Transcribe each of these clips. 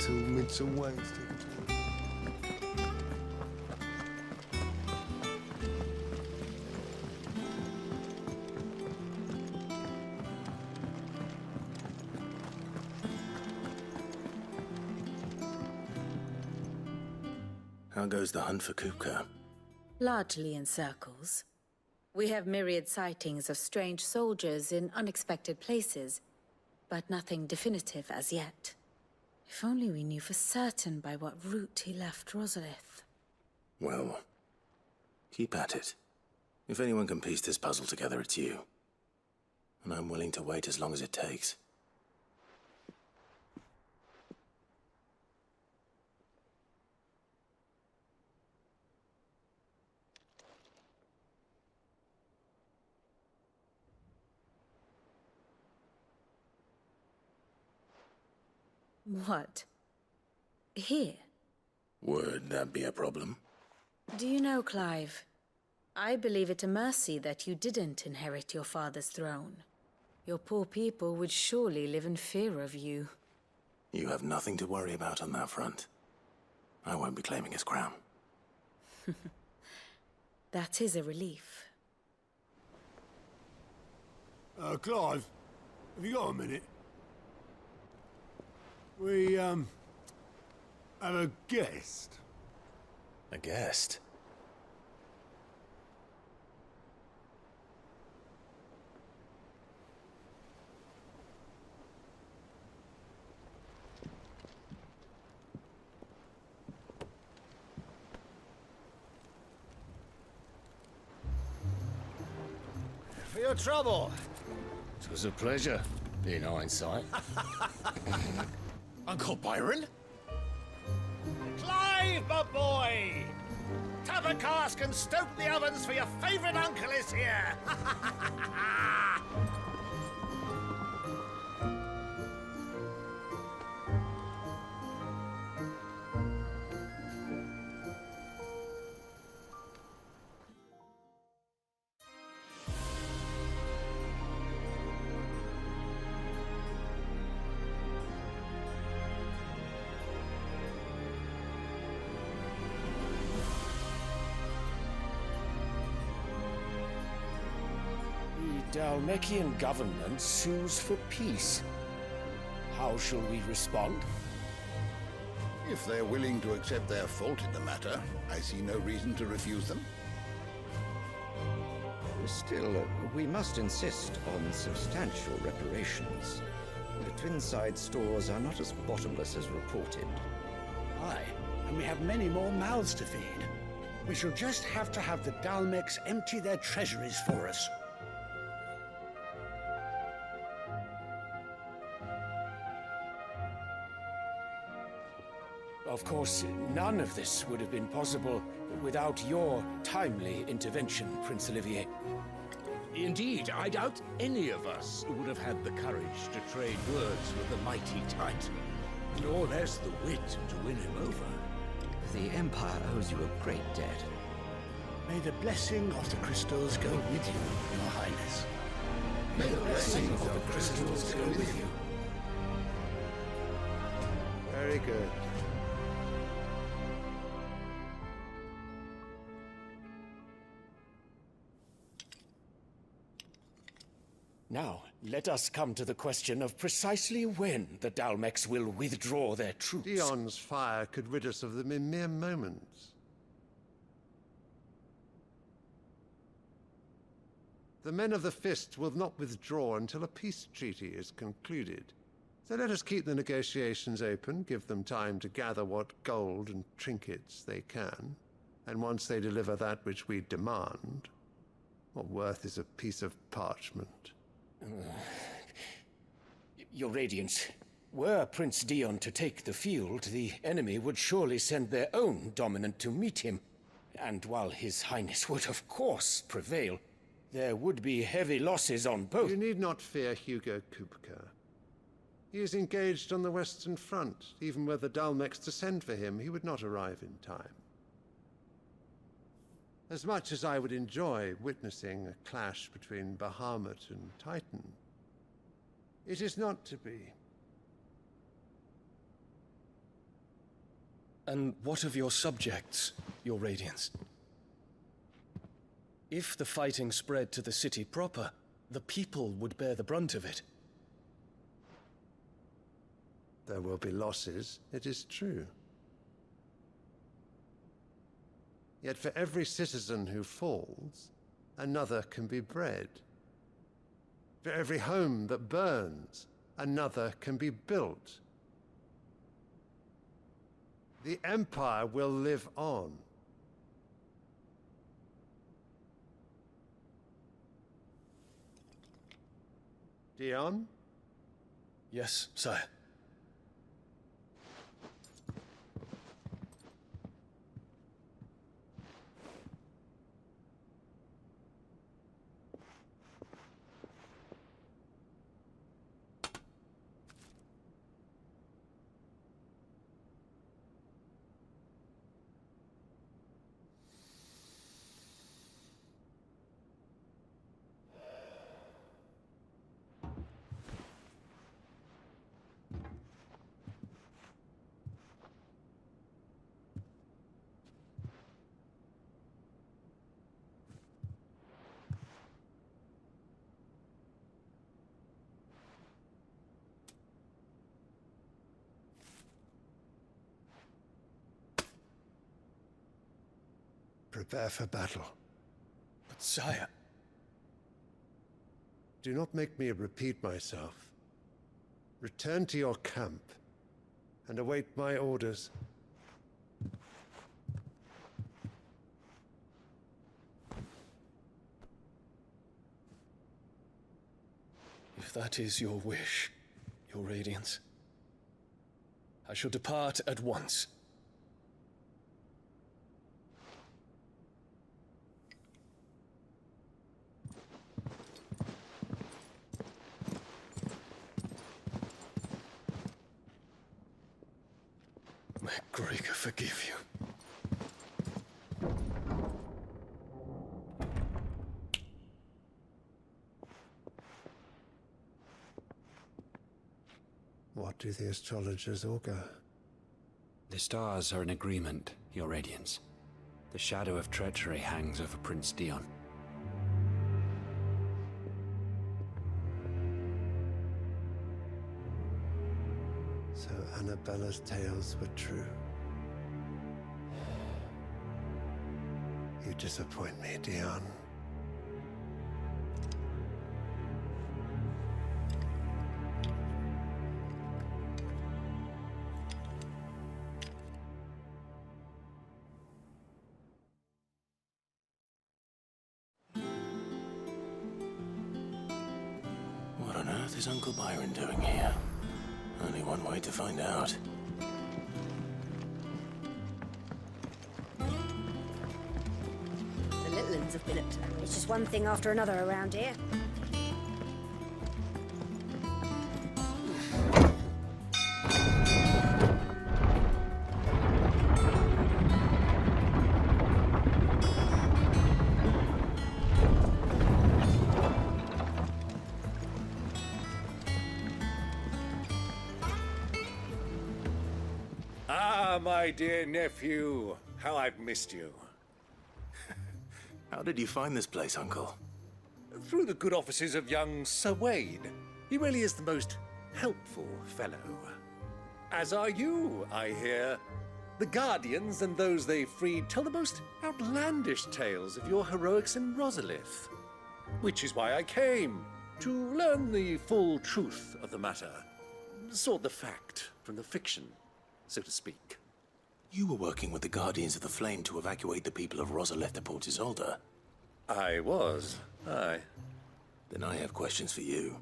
Two minutes away. How goes the hunt for Kupka? Largely in circles. We have myriad sightings of strange soldiers in unexpected places, but nothing definitive as yet. If only we knew for certain by what route he left Rosalith. Well, keep at it. If anyone can piece this puzzle together, it's you. And I'm willing to wait as long as it takes. What? Here? Would that be a problem? Do you know, Clive? I believe it a mercy that you didn't inherit your father's throne. Your poor people would surely live in fear of you. You have nothing to worry about on that front. I won't be claiming his crown. That is a relief. Clive, have you got a minute? We, have a guest. A guest? For your trouble. It was a pleasure, in hindsight. Uncle Byron? Clive, my boy! Tap a cask and stoke the ovens for your favourite uncle is here! The Dalmekian government sues for peace. How shall we respond? If they're willing to accept their fault in the matter, I see no reason to refuse them. Still, we must insist on substantial reparations. The Twinside stores are not as bottomless as reported. Aye, and we have many more mouths to feed. We shall just have to have the Dalmecs empty their treasuries for us. Of course, none of this would have been possible without your timely intervention, Prince Olivier. Indeed, I doubt any of us would have had the courage to trade words with the mighty Titan, nor less the wit to win him over. The Empire owes you a great debt. May the blessing of the crystals go with you, Your Highness. May the blessing of the crystals go with you. Very good. Now, let us come to the question of precisely when the Dalmecs will withdraw their troops. Dion's fire could rid us of them in mere moments. The men of the Fist will not withdraw until a peace treaty is concluded. So let us keep the negotiations open, give them time to gather what gold and trinkets they can, and once they deliver that which we demand, what worth is a piece of parchment? Your Radiance, were Prince Dion to take the field, the enemy would surely send their own dominant to meet him. And while His Highness would of course prevail, there would be heavy losses on both. You need not fear Hugo Kupka. He is engaged on the Western Front. Even were the Dalmecs to send for him, he would not arrive in time. As much as I would enjoy witnessing a clash between Bahamut and Titan, it is not to be. And what of your subjects, your Radiance? If the fighting spread to the city proper, the people would bear the brunt of it. There will be losses, it is true. Yet for every citizen who falls, another can be bred. For every home that burns, another can be built. The Empire will live on. Dion? Yes, sire. Prepare for battle. But sire... Do not make me repeat myself. Return to your camp and await my orders. If that is your wish, your Radiance, I shall depart at once. May Gregor forgive you. What do the astrologers augur? The stars are in agreement, your Radiance. The shadow of treachery hangs over Prince Dion. So Annabella's tales were true. You disappoint me, Dion. What on earth is Uncle Byron doing here? Only one way to find out. The little ones have been up to. It's just one thing after another around here. My dear nephew, how I've missed you. How did you find this place, Uncle? Through the good offices of young Sir Wayne. He really is the most helpful fellow. As are you, I hear. The Guardians and those they freed tell the most outlandish tales of your heroics in Rosalith. Which is why I came, to learn the full truth of the matter. Sort the fact from the fiction, so to speak. You were working with the Guardians of the Flame to evacuate the people of Rosalith to Port Isolde. I was, aye. Then I have questions for you.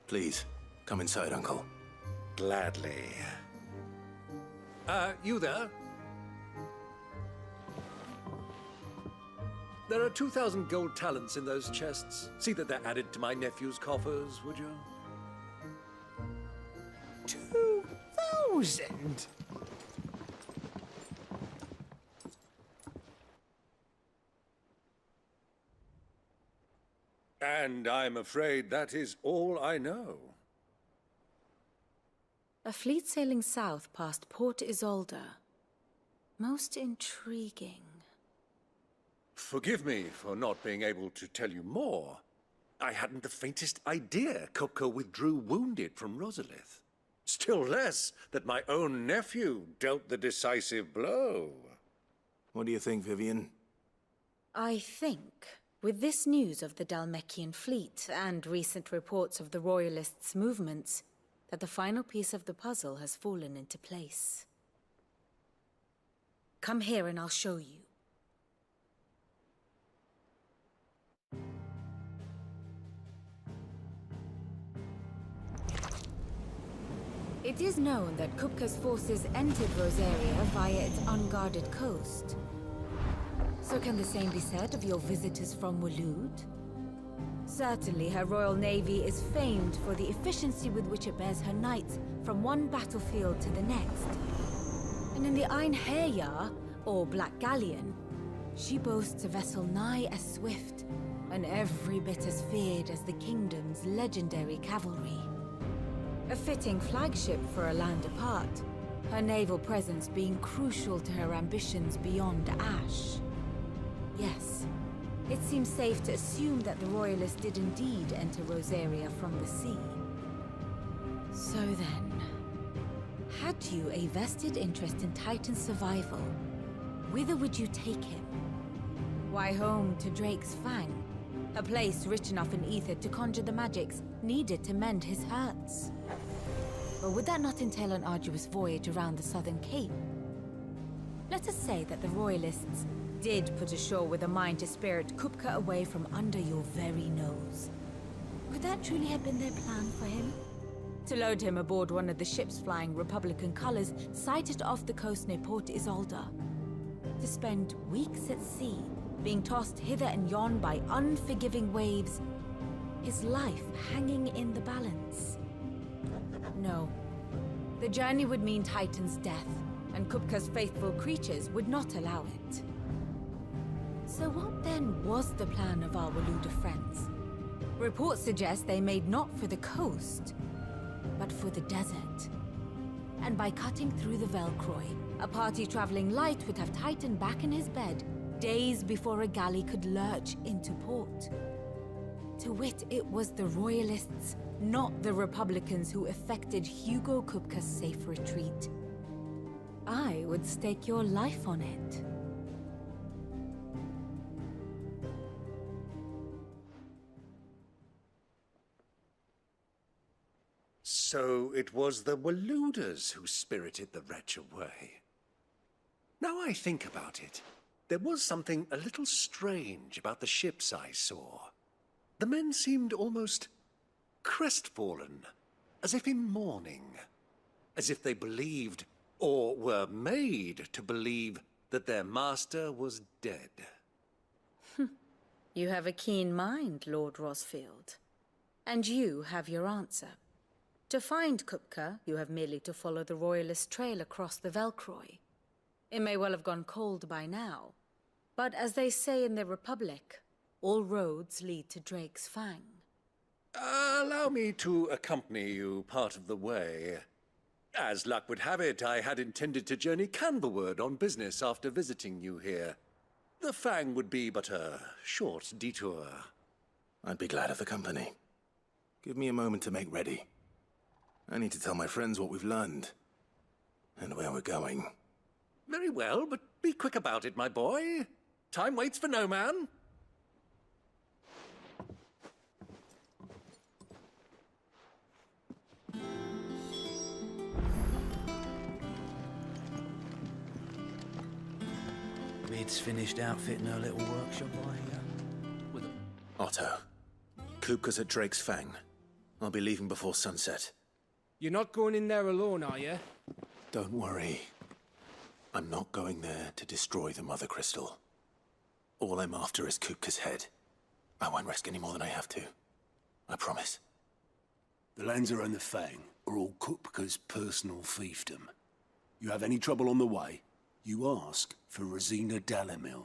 Please, come inside, Uncle. Gladly. You there? There are 2,000 gold talents in those chests. See that they're added to my nephew's coffers, would you? 2,000? And I'm afraid that is all I know. A fleet sailing south past Port Isolde. Most intriguing. Forgive me for not being able to tell you more. I hadn't the faintest idea Kupka withdrew wounded from Rosalith. Still less that my own nephew dealt the decisive blow. What do you think, Vivian? I think, with this news of the Dhalmekian fleet and recent reports of the Royalists' movements, that the final piece of the puzzle has fallen into place. Come here and I'll show you. It is known that Kupka's forces entered Rosaria via its unguarded coast. So can the same be said of your visitors from Waloed? Certainly her Royal Navy is famed for the efficiency with which it bears her knights from one battlefield to the next. And in the Einherjar, or Black Galleon, she boasts a vessel nigh as swift and every bit as feared as the kingdom's legendary cavalry. A fitting flagship for a land apart, her naval presence being crucial to her ambitions beyond Ash. Yes, it seems safe to assume that the Royalists did indeed enter Rosaria from the sea. So then, had you a vested interest in Titan's survival, whither would you take him? Why, home to Drake's Fang, a place rich enough in aether to conjure the magicks needed to mend his hurts. Or would that not entail an arduous voyage around the southern cape? Let us say that the Royalists did put ashore with a mind to spirit Kupka away from under your very nose. Could that truly have been their plan for him? To load him aboard one of the ships flying Republican colors sighted off the coast near Port Isolde. To spend weeks at sea, being tossed hither and yon by unforgiving waves, his life hanging in the balance. No. The journey would mean Titan's death, and Kupka's faithful creatures would not allow it. So what then was the plan of our Waloed friends? Reports suggest they made not for the coast, but for the desert. And by cutting through the Velcroy, a party traveling light would have Titan back in his bed days before a galley could lurch into port. To wit, it was the Royalists, not the Republicans, who effected Hugo Kupka's safe retreat. I would stake your life on it. So it was the Waloeders who spirited the wretch away. Now I think about it, there was something a little strange about the ships I saw. The men seemed almost crestfallen, as if in mourning, as if they believed, or were made to believe, that their master was dead. You have a keen mind, Lord Rosfield. And you have your answer. To find Kupka, you have merely to follow the Royalist trail across the Velcroy. It may well have gone cold by now, but as they say in the Republic, all roads lead to Drake's Fang. Allow me to accompany you part of the way. As luck would have it, I had intended to journey Canberward on business after visiting you here. The Fang would be but a short detour. I'd be glad of the company. Give me a moment to make ready. I need to tell my friends what we've learned, and where we're going. Very well, but be quick about it, my boy. Time waits for no man. Rid's finished outfitting her little workshop, Otto, Kupka's at Drake's Fang. I'll be leaving before sunset. You're not going in there alone, are you? Don't worry. I'm not going there to destroy the Mothercrystal. All I'm after is Kupka's head. I won't risk any more than I have to. I promise. The Lancer and the Fang are all Kupka's personal fiefdom. You have any trouble on the way, you ask for Rosina Dalamil.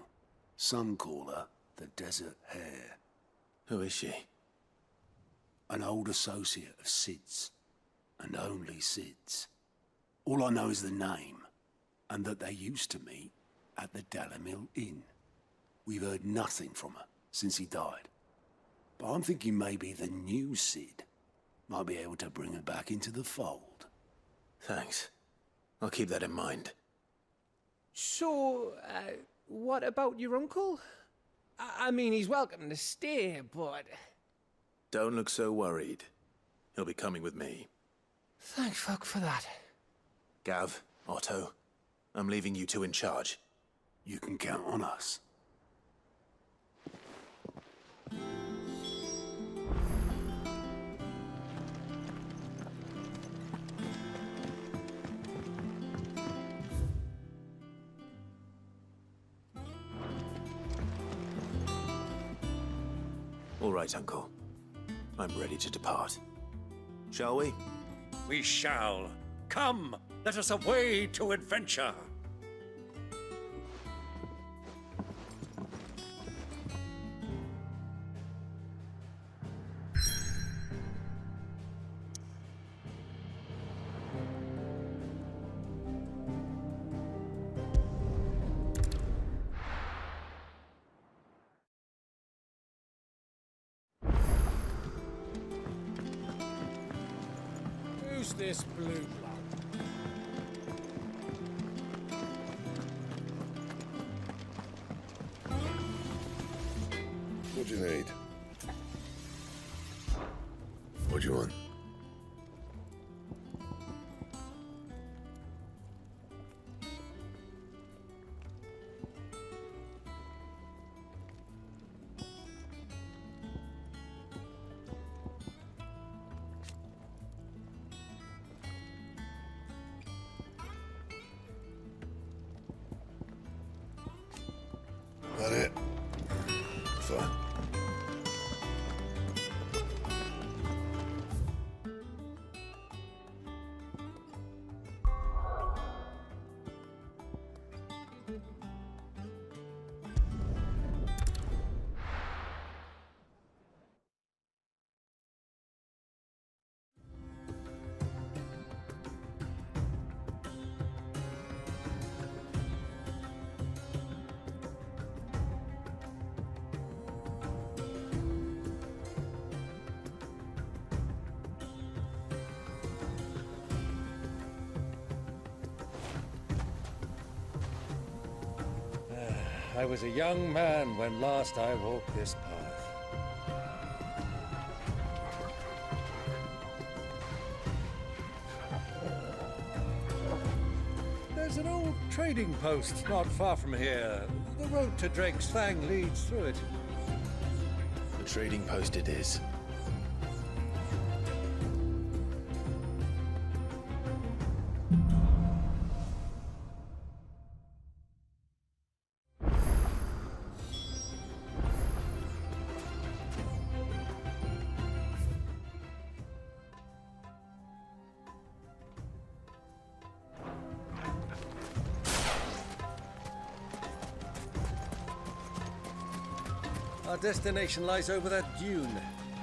Some call her the Desert Hare. Who is she? An old associate of Sid's. And only Sid's. All I know is the name. and that they used to meet at the Dalamil Inn. We've heard nothing from her since he died. But I'm thinking maybe the new Cid might be able to bring her back into the fold. Thanks. I'll keep that in mind. So, what about your uncle? I mean, he's welcome to stay, but... Don't look so worried. He'll be coming with me. Thank fuck for that. Gav, Otto, I'm leaving you two in charge. You can count on us. All right, Uncle. I'm ready to depart. Shall we? We shall. Come, let us away to adventure. Who's this blue blood? What do you need? What do you want? That it? Fine. I was a young man when last I walked this path. There's an old trading post not far from here. The road to Drake's Fang leads through it. The trading post it is. Our destination lies over that dune,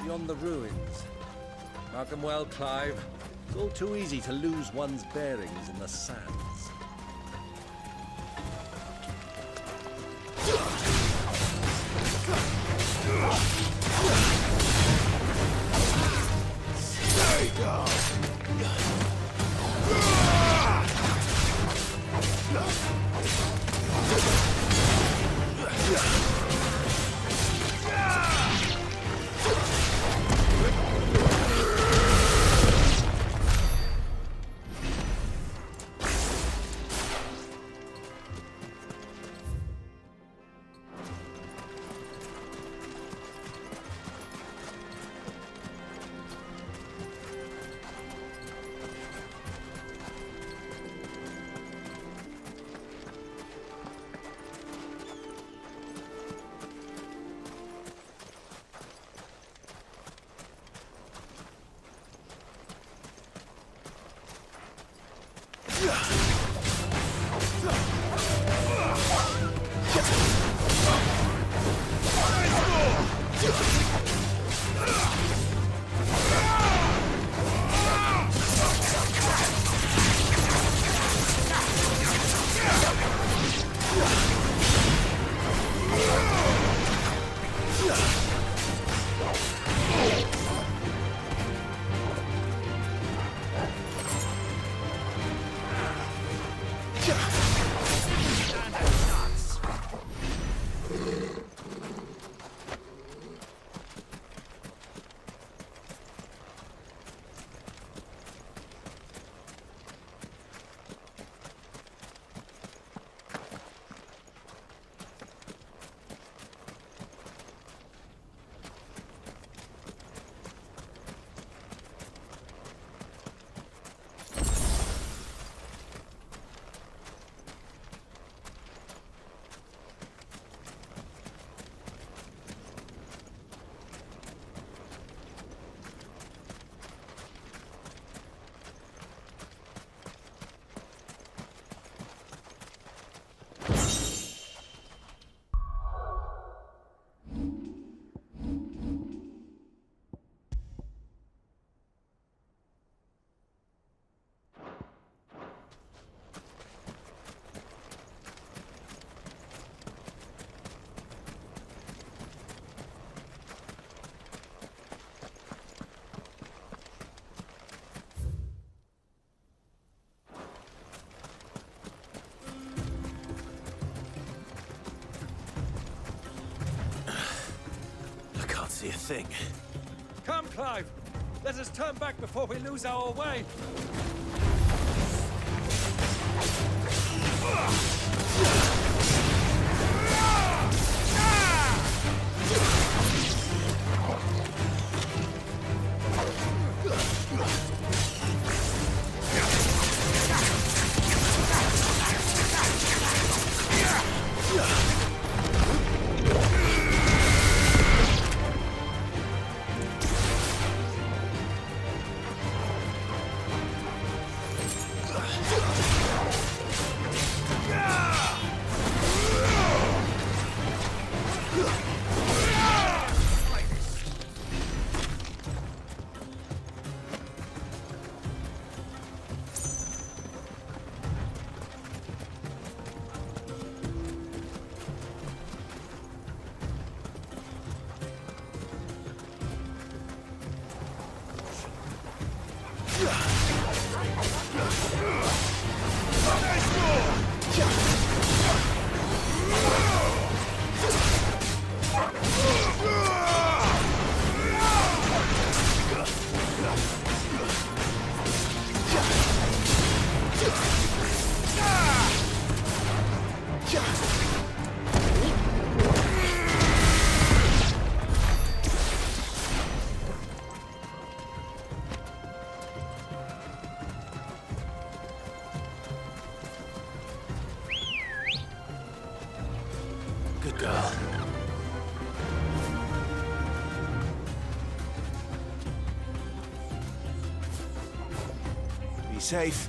beyond the ruins. Mark 'em well, Clive. It's all too easy to lose one's bearings in the sands. Stay down! thing. Come, Clive! Let us turn back before we lose our way! Good girl. Be safe.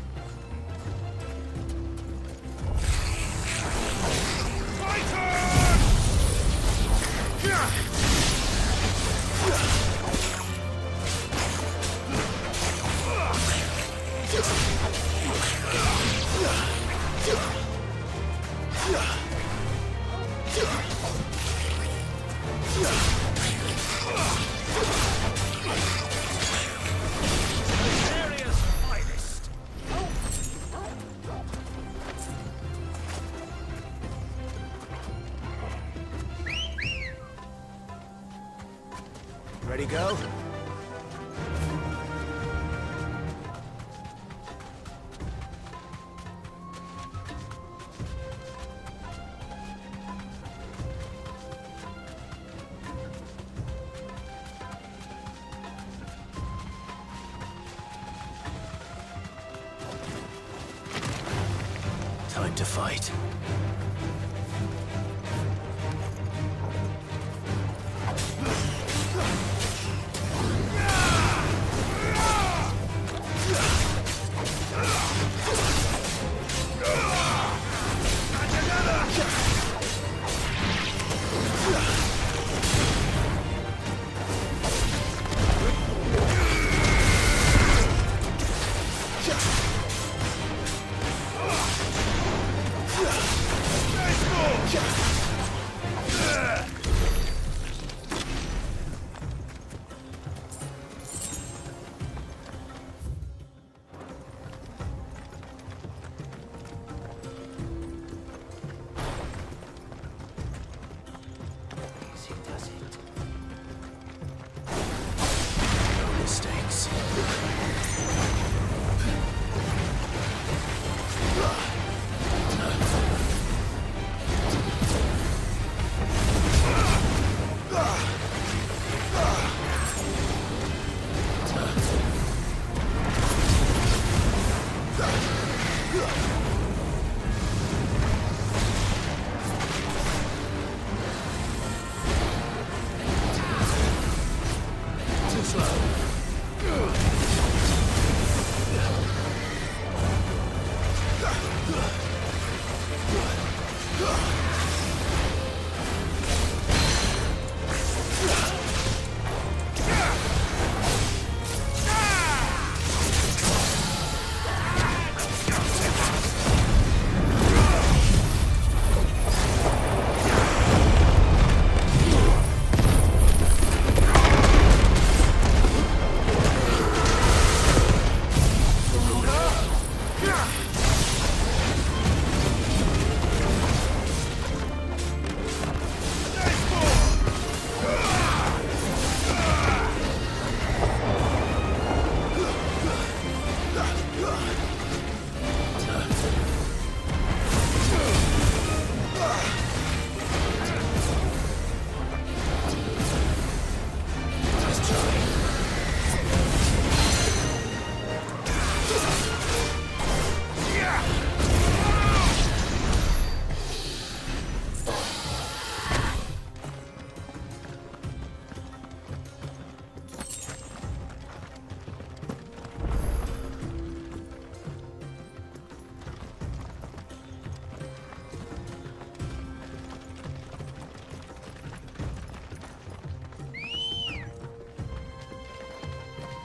Ready, go? Time to fight.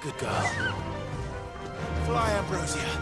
Good girl. Fly, Ambrosia.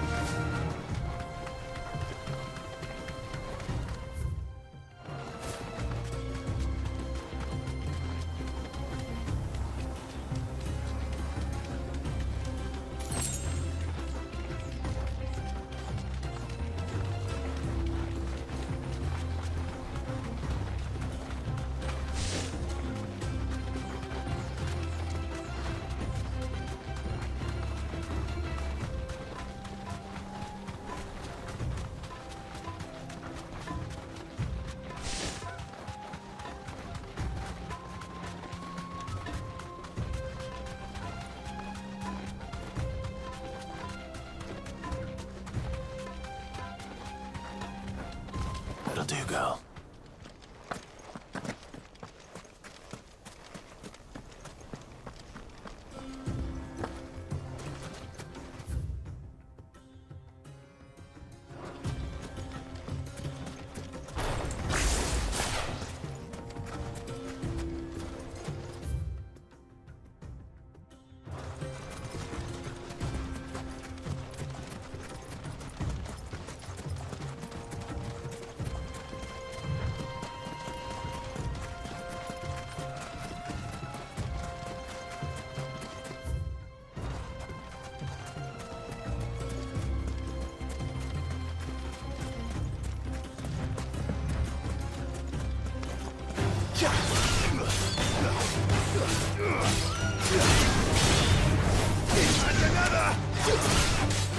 That'll do, girl.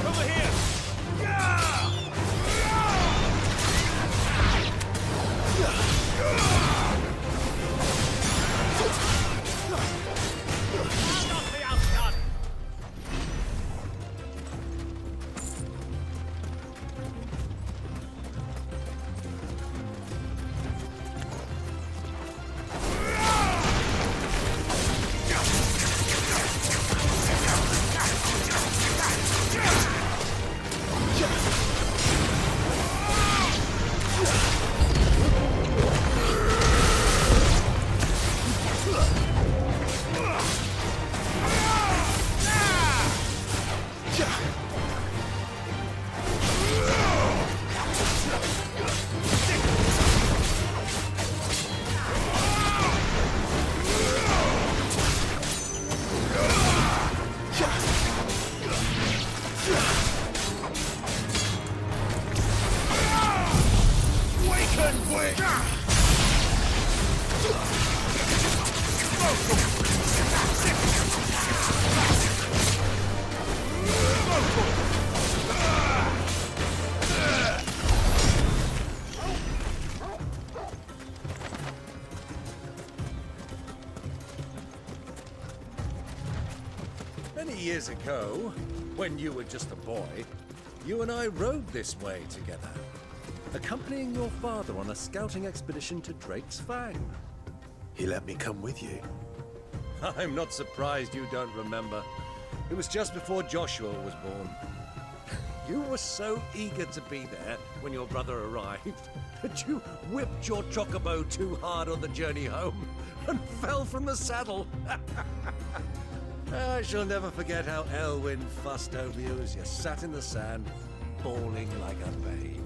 Over here! Many years ago, when you were just a boy, you and I rode this way together, accompanying your father on a scouting expedition to Drake's Fang. He let me come with you. I'm not surprised you don't remember. It was just before Joshua was born. You were so eager to be there when your brother arrived that you whipped your chocobo too hard on the journey home and fell from the saddle. I shall never forget how Elwyn fussed over you as you sat in the sand, bawling like a babe.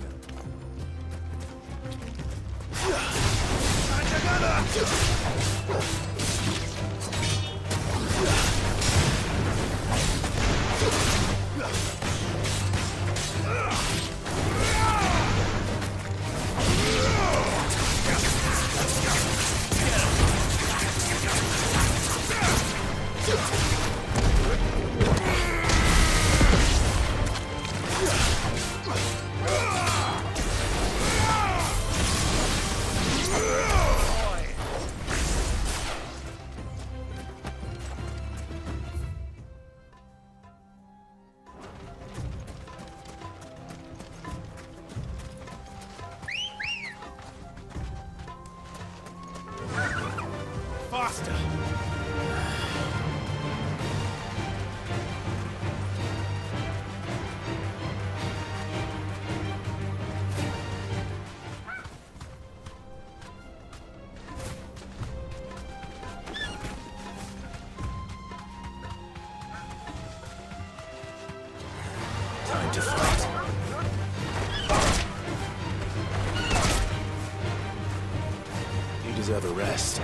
Time to fight. You deserve a rest.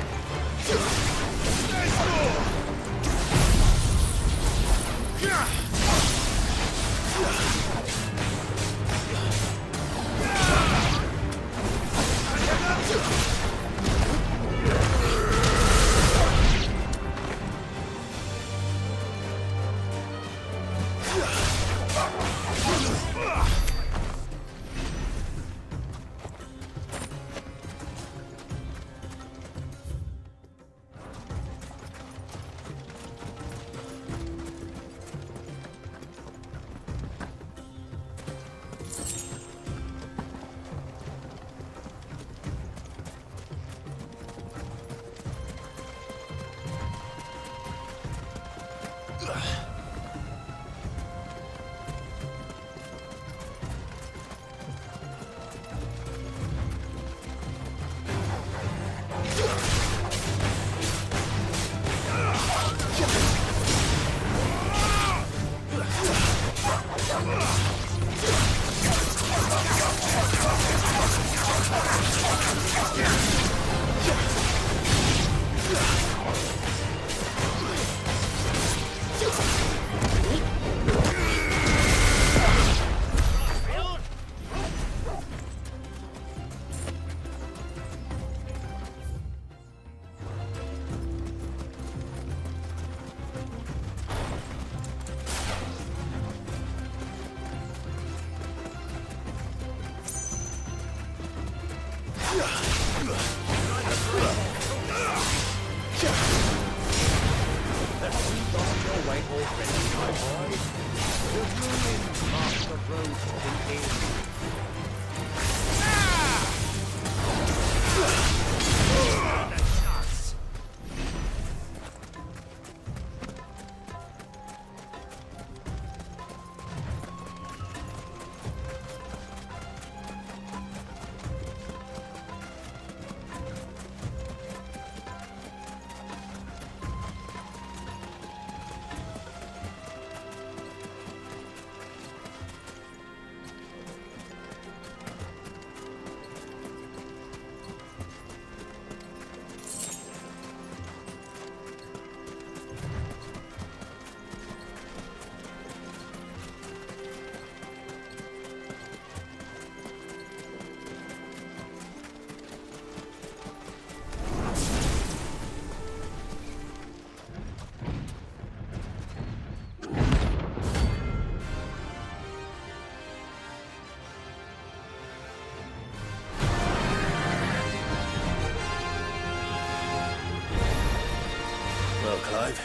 Clive.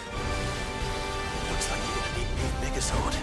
Looks like you're gonna need me a bigger sword.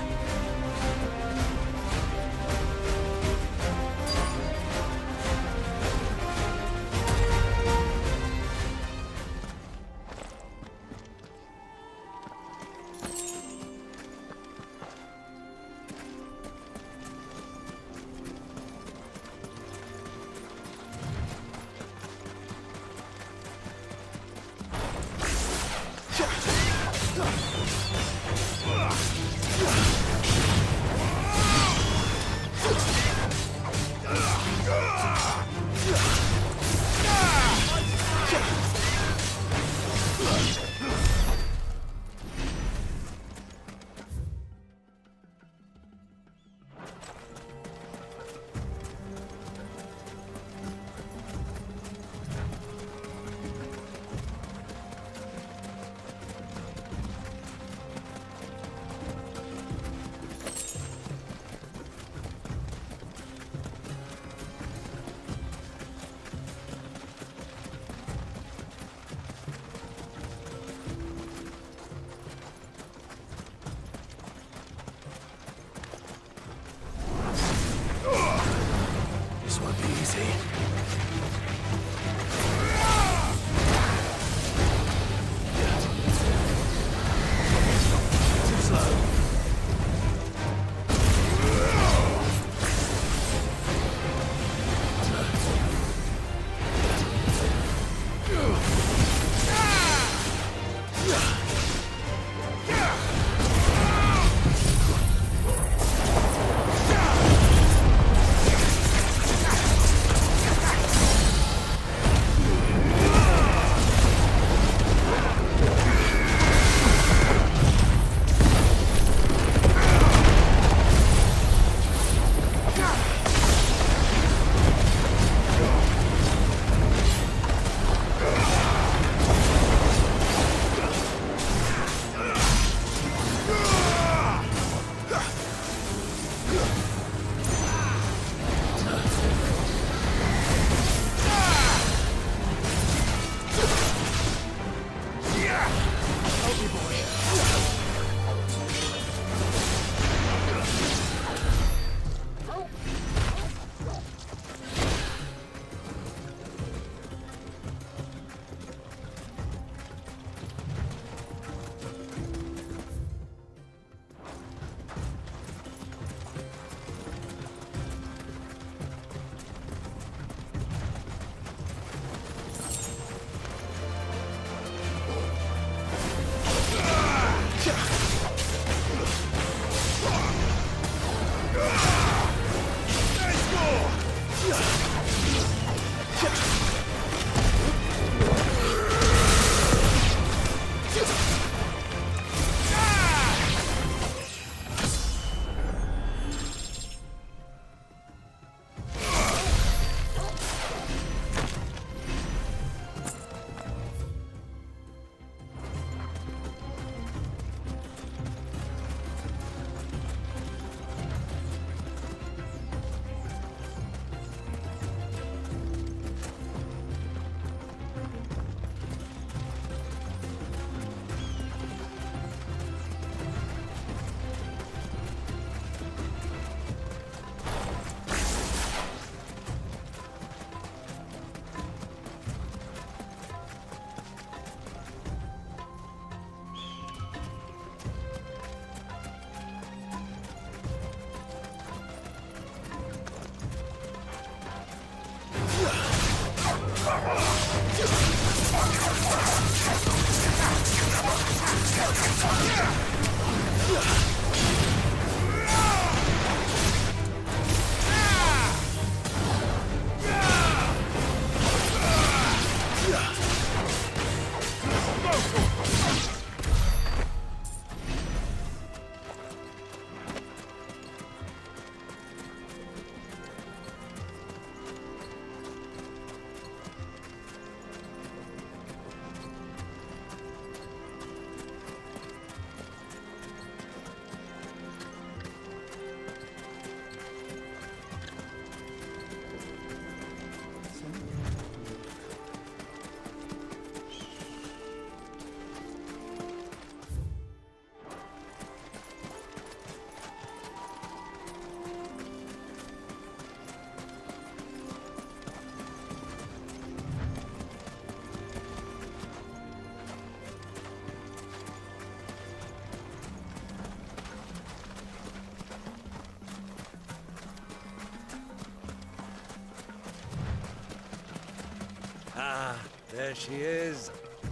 she is.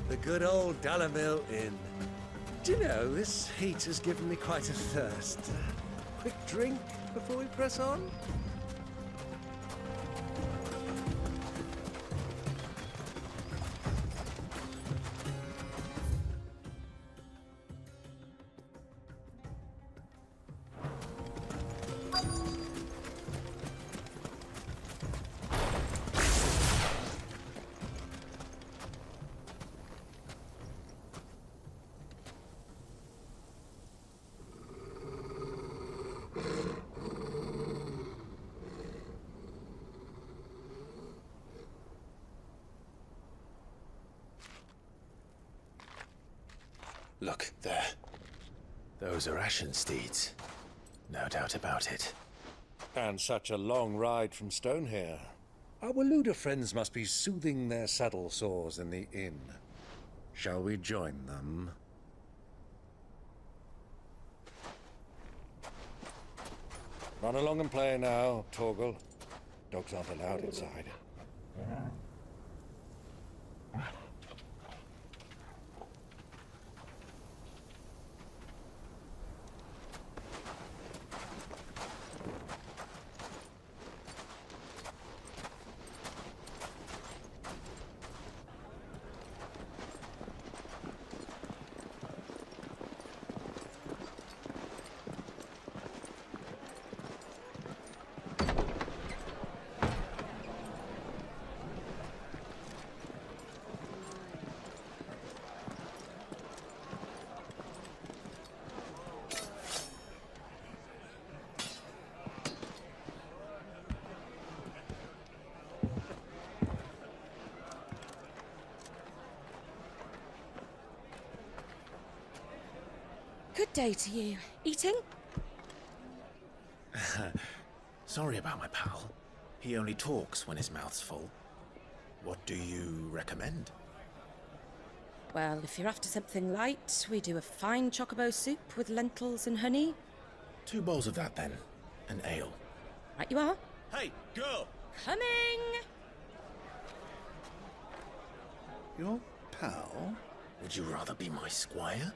The good old Dalamil Inn. Do you know, this heat has given me quite a thirst. Quick drink before we press on? Look, there. Those are Ashen steeds. No doubt about it. And such a long ride from Stone here. Our Waluda friends must be soothing their saddle sores in the inn. Shall we join them? Run along and play now, Torgal. Dogs aren't allowed inside. Good day to you. Eating? Sorry about my pal. He only talks when his mouth's full. What do you recommend? Well, if you're after something light, we do a fine chocobo soup with lentils and honey. 2 bowls of that, then. An ale. Right you are. Hey, girl! Coming! Your pal? Would you rather be my squire?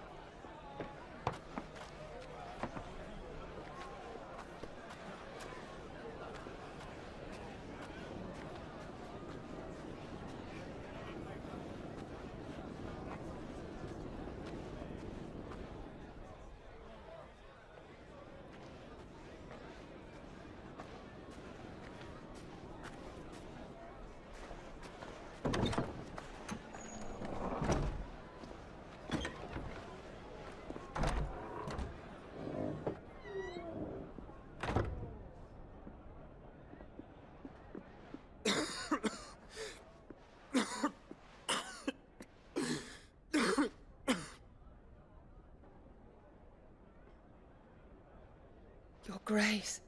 Your Grace,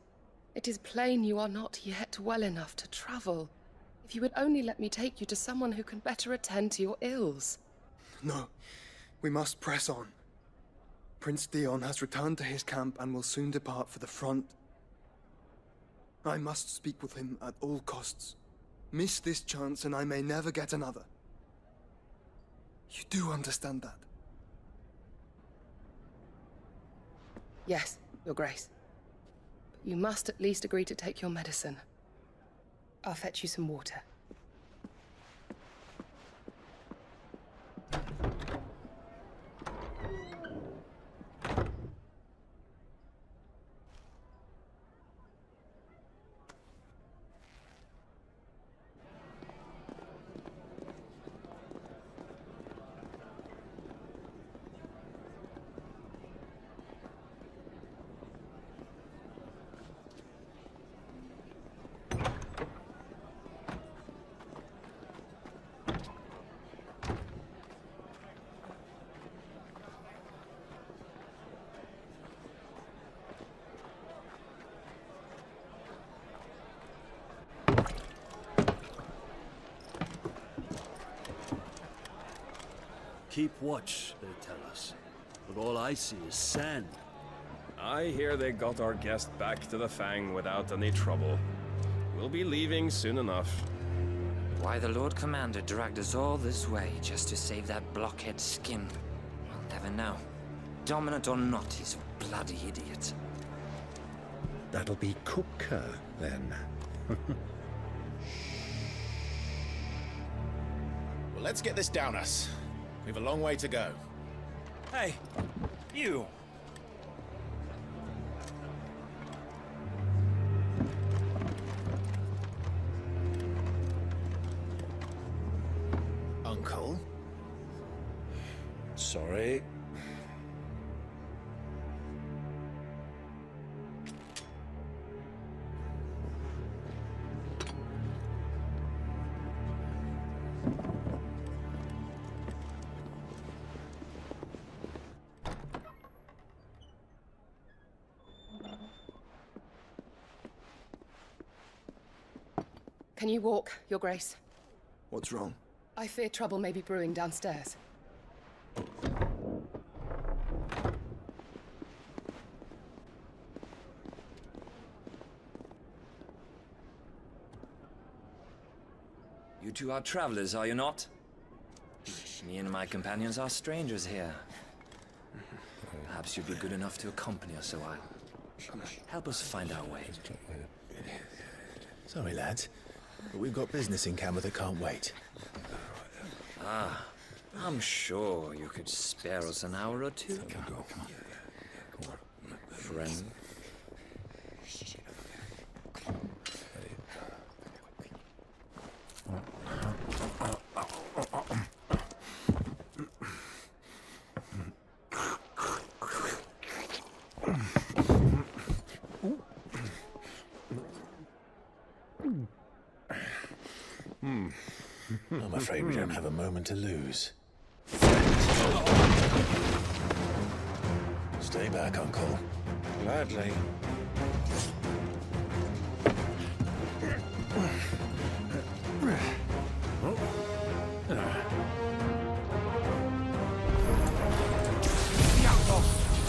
it is plain you are not yet well enough to travel. If you would only let me take you to someone who can better attend to your ills. No, we must press on. Prince Dion has returned to his camp and will soon depart for the front. I must speak with him at all costs. Miss this chance and I may never get another. You do understand that? Yes, Your Grace. But you must at least agree to take your medicine. I'll fetch you some water. Keep watch, they tell us. But all I see is sand. I hear they got our guest back to the Fang without any trouble. We'll be leaving soon enough. Why the Lord Commander dragged us all this way just to save that blockhead skin, I'll never know. Dominant or not, he's a bloody idiot. That'll be Cooker, then. Well, let's get this down us. We've a long way to go. Hey, you! Uncle? Sorry. Can you walk, Your Grace? What's wrong? I fear trouble may be brewing downstairs. You two are travelers, are you not? Me and my companions are strangers here. Perhaps you'd be good enough to accompany us a while. Help us find our way. Sorry, lads, but we've got business in camera that can't wait. Ah, I'm sure you could spare us an hour or two. Friend. I'm afraid we don't have a moment to lose. Stay back, Uncle. Gladly.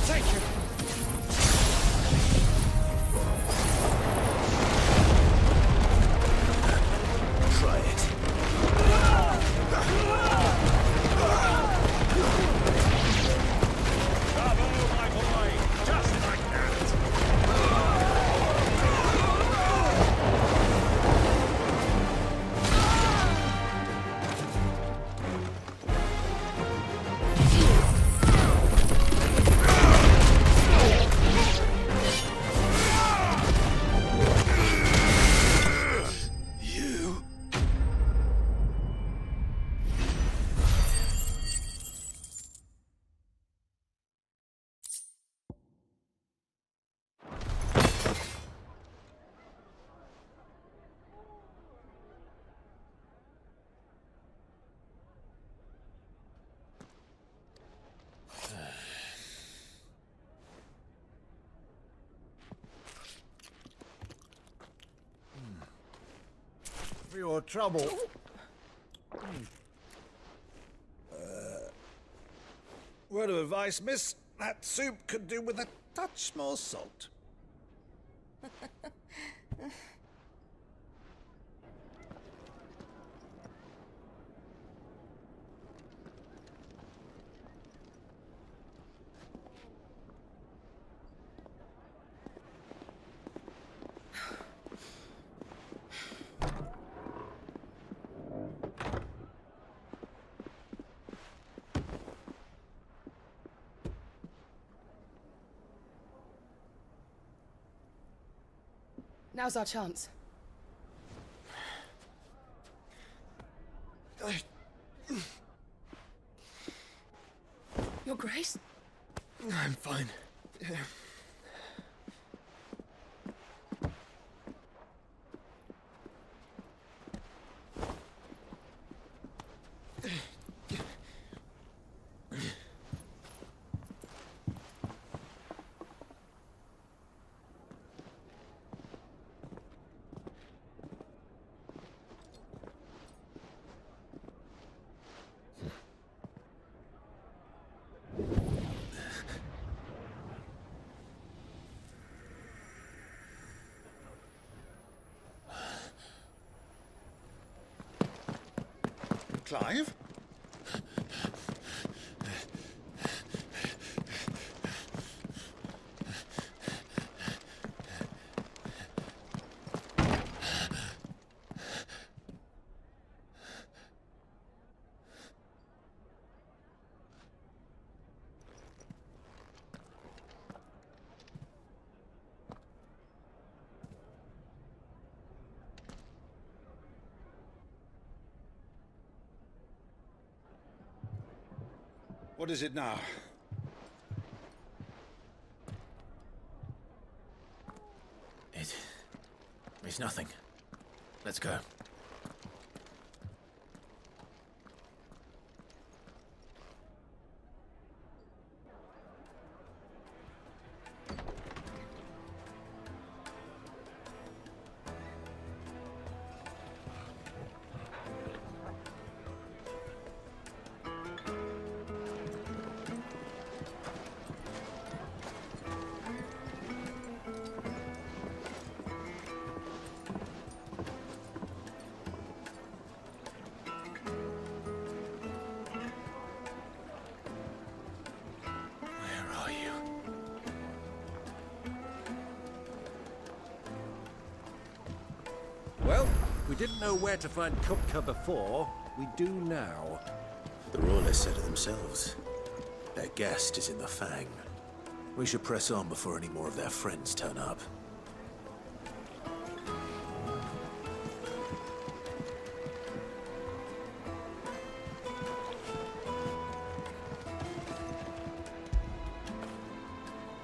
Thank you. Try it. Bravo, my boy! Just like that! For your trouble. Word of advice, miss. That soup could do with a touch more salt. Now's our chance. Your Grace? I'm fine. Clive? What is it now? It's nothing. Let's go. Well, we didn't know where to find Kupka before. We do now. The Royalists said it themselves. Their guest is in the Fang. We should press on before any more of their friends turn up.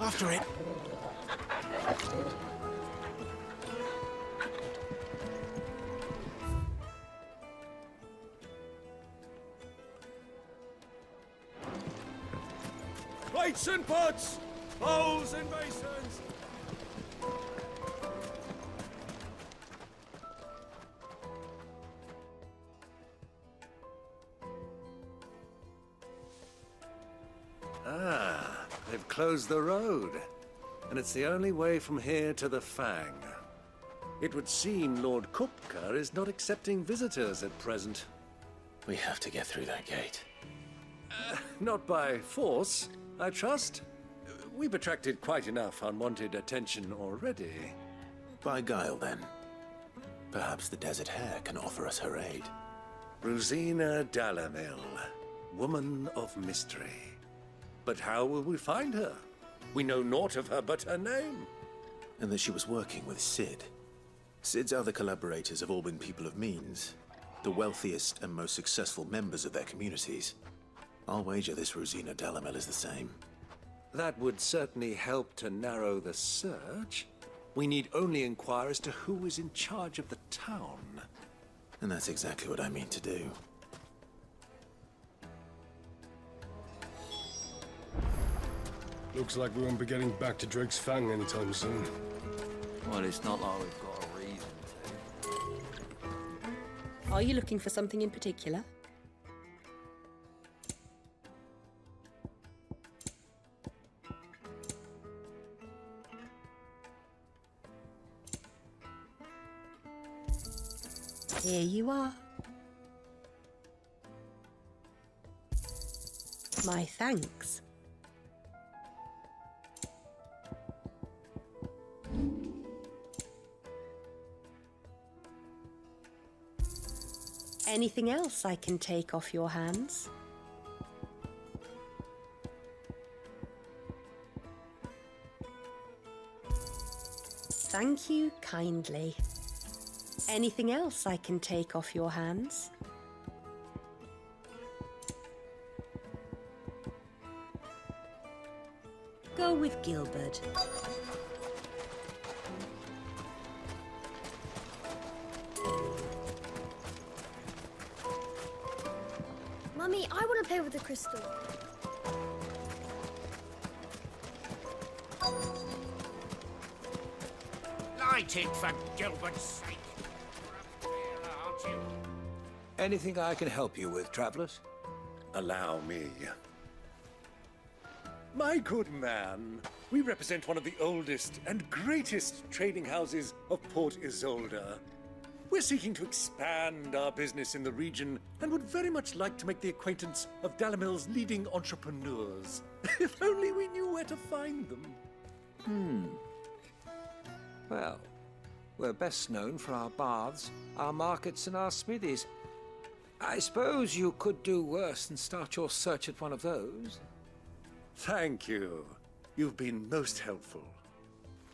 After it! Plates and pots! Bowls and basins! Ah, they've closed the road. And it's the only way from here to the Fang. It would seem Lord Kupka is not accepting visitors at present. We have to get through that gate. Not by force, I trust. We've attracted quite enough unwanted attention already. By guile, then. Perhaps the Desert Hare can offer us her aid. Rosina Dalamil, woman of mystery. But how will we find her? We know naught of her but her name. And that she was working with Sid. Sid's other collaborators have all been people of means. The wealthiest and most successful members of their communities. I'll wager this Rosina Dalamil is the same. That would certainly help to narrow the search. We need only inquire as to who is in charge of the town. And that's exactly what I mean to do. Looks like we won't be getting back to Drake's Fang anytime soon. Well, it's not like we've got a reason to. Are you looking for something in particular? Here you are. My thanks. Anything else I can take off your hands? Thank you kindly. Anything else I can take off your hands? Go with Gilbert. Mummy, I want to play with the crystal. Light it for Gilbert's sake. Aren't you? Anything I can help you with, travelers? Allow me. My good man, we represent one of the oldest and greatest trading houses of Port Isolde. We're seeking to expand our business in the region and would very much like to make the acquaintance of Dalamil's leading entrepreneurs. If only we knew where to find them. Well, we're best known for our baths, our markets, and our smithies. I suppose you could do worse than start your search at one of those. Thank you. You've been most helpful.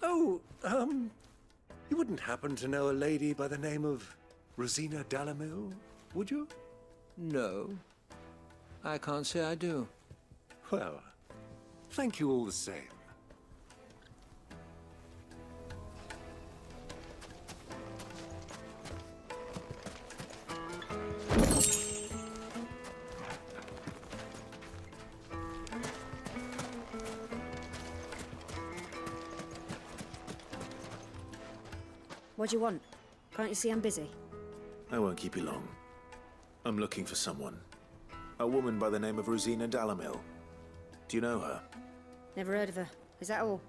Oh, you wouldn't happen to know a lady by the name of Rosina Dalamil, would you? No. I can't say I do. Well, thank you all the same. What do you want? Can't you see I'm busy? I won't keep you long. I'm looking for someone. A woman by the name of Rosina Dalamil. Do you know her? Never heard of her. Is that all?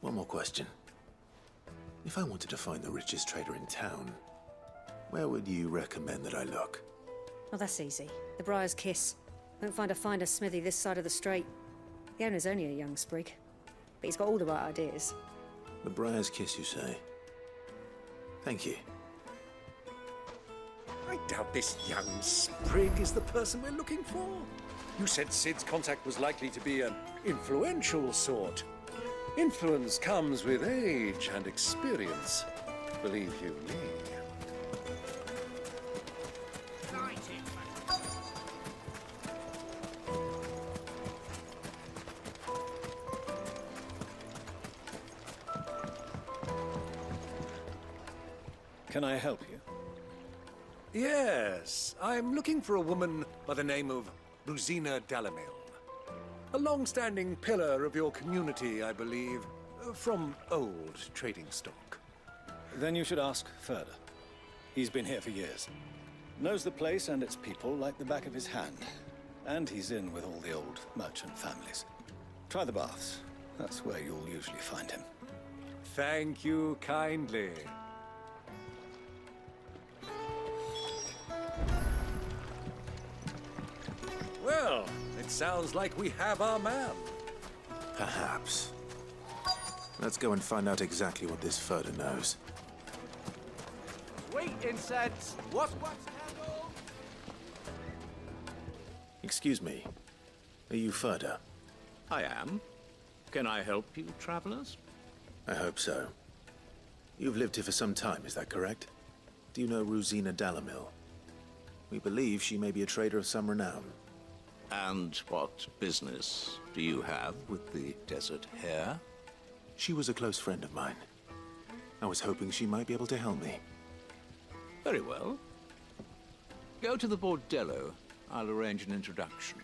One more question. If I wanted to find the richest trader in town, where would you recommend that I look? Oh, that's easy. The Briar's Kiss. Won't find a finer smithy this side of the strait. The owner's only a young sprig, but he's got all the right ideas. The Briar's Kiss, you say? Thank you. I doubt this young sprig is the person we're looking for. You said Sid's contact was likely to be an influential sort. Influence comes with age and experience, believe you me. Can I help you? Yes, I'm looking for a woman by the name of Rosina Dalamil. A long-standing pillar of your community, I believe, from old trading stock. Then you should ask further. He's been here for years. Knows the place and its people like the back of his hand. And he's in with all the old merchant families. Try the baths. That's where you'll usually find him. Thank you kindly. Well, it sounds like we have our man. Perhaps. Let's go and find out exactly what this Furder knows. Sweet incense! What's candle? Excuse me. Are you Furder? I am. Can I help you, travelers? I hope so. You've lived here for some time, is that correct? Do you know Rosina Dalamil? We believe she may be a trader of some renown. And what business do you have with the Desert Hare? She was a close friend of mine. I was hoping she might be able to help me. Very well. Go to the bordello. I'll arrange an introduction.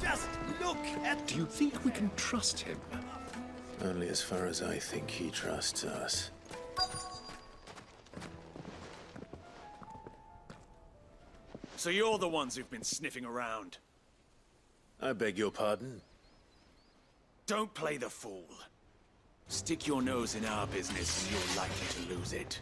Just look at... Do you think we can trust him? Only as far as I think he trusts us. So you're the ones who've been sniffing around. I beg your pardon? Don't play the fool. Stick your nose in our business and you're likely to lose it.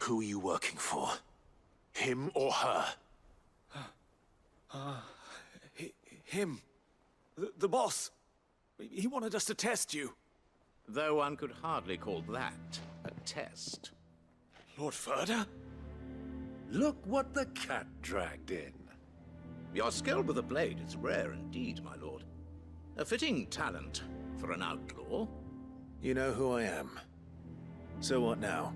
Who are you working for? Him or her? Him. The boss. He wanted us to test you. Though one could hardly call that a test. Lord Ferda? Look what the cat dragged in. Your skill with the blade is rare indeed, my lord. A fitting talent for an outlaw. You know who I am. So what now?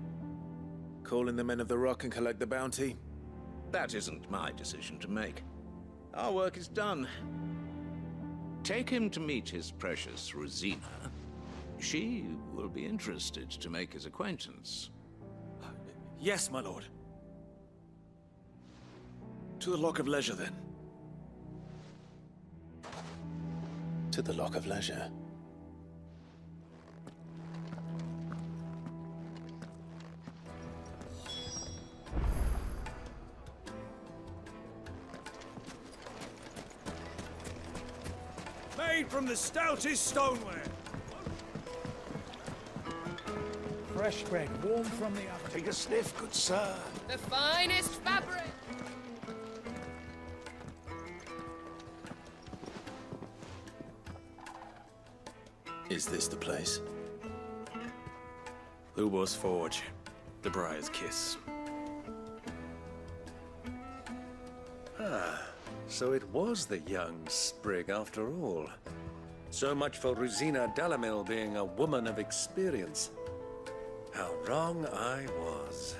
Call in the Men of the Rock and collect the bounty? That isn't my decision to make. Our work is done. Take him to meet his precious Rosina. She will be interested to make his acquaintance. Yes, my lord. To the Lock of Leisure, then. To the Lock of Leisure. Made from the stoutest stoneware. Fresh bread, warm from the oven. Take a sniff, good sir. The finest fabric! Is this the place? Lubor's Forge. The Briar's Kiss. So it was the young sprig after all. So much for Rosina Dalamil being a woman of experience. How wrong I was.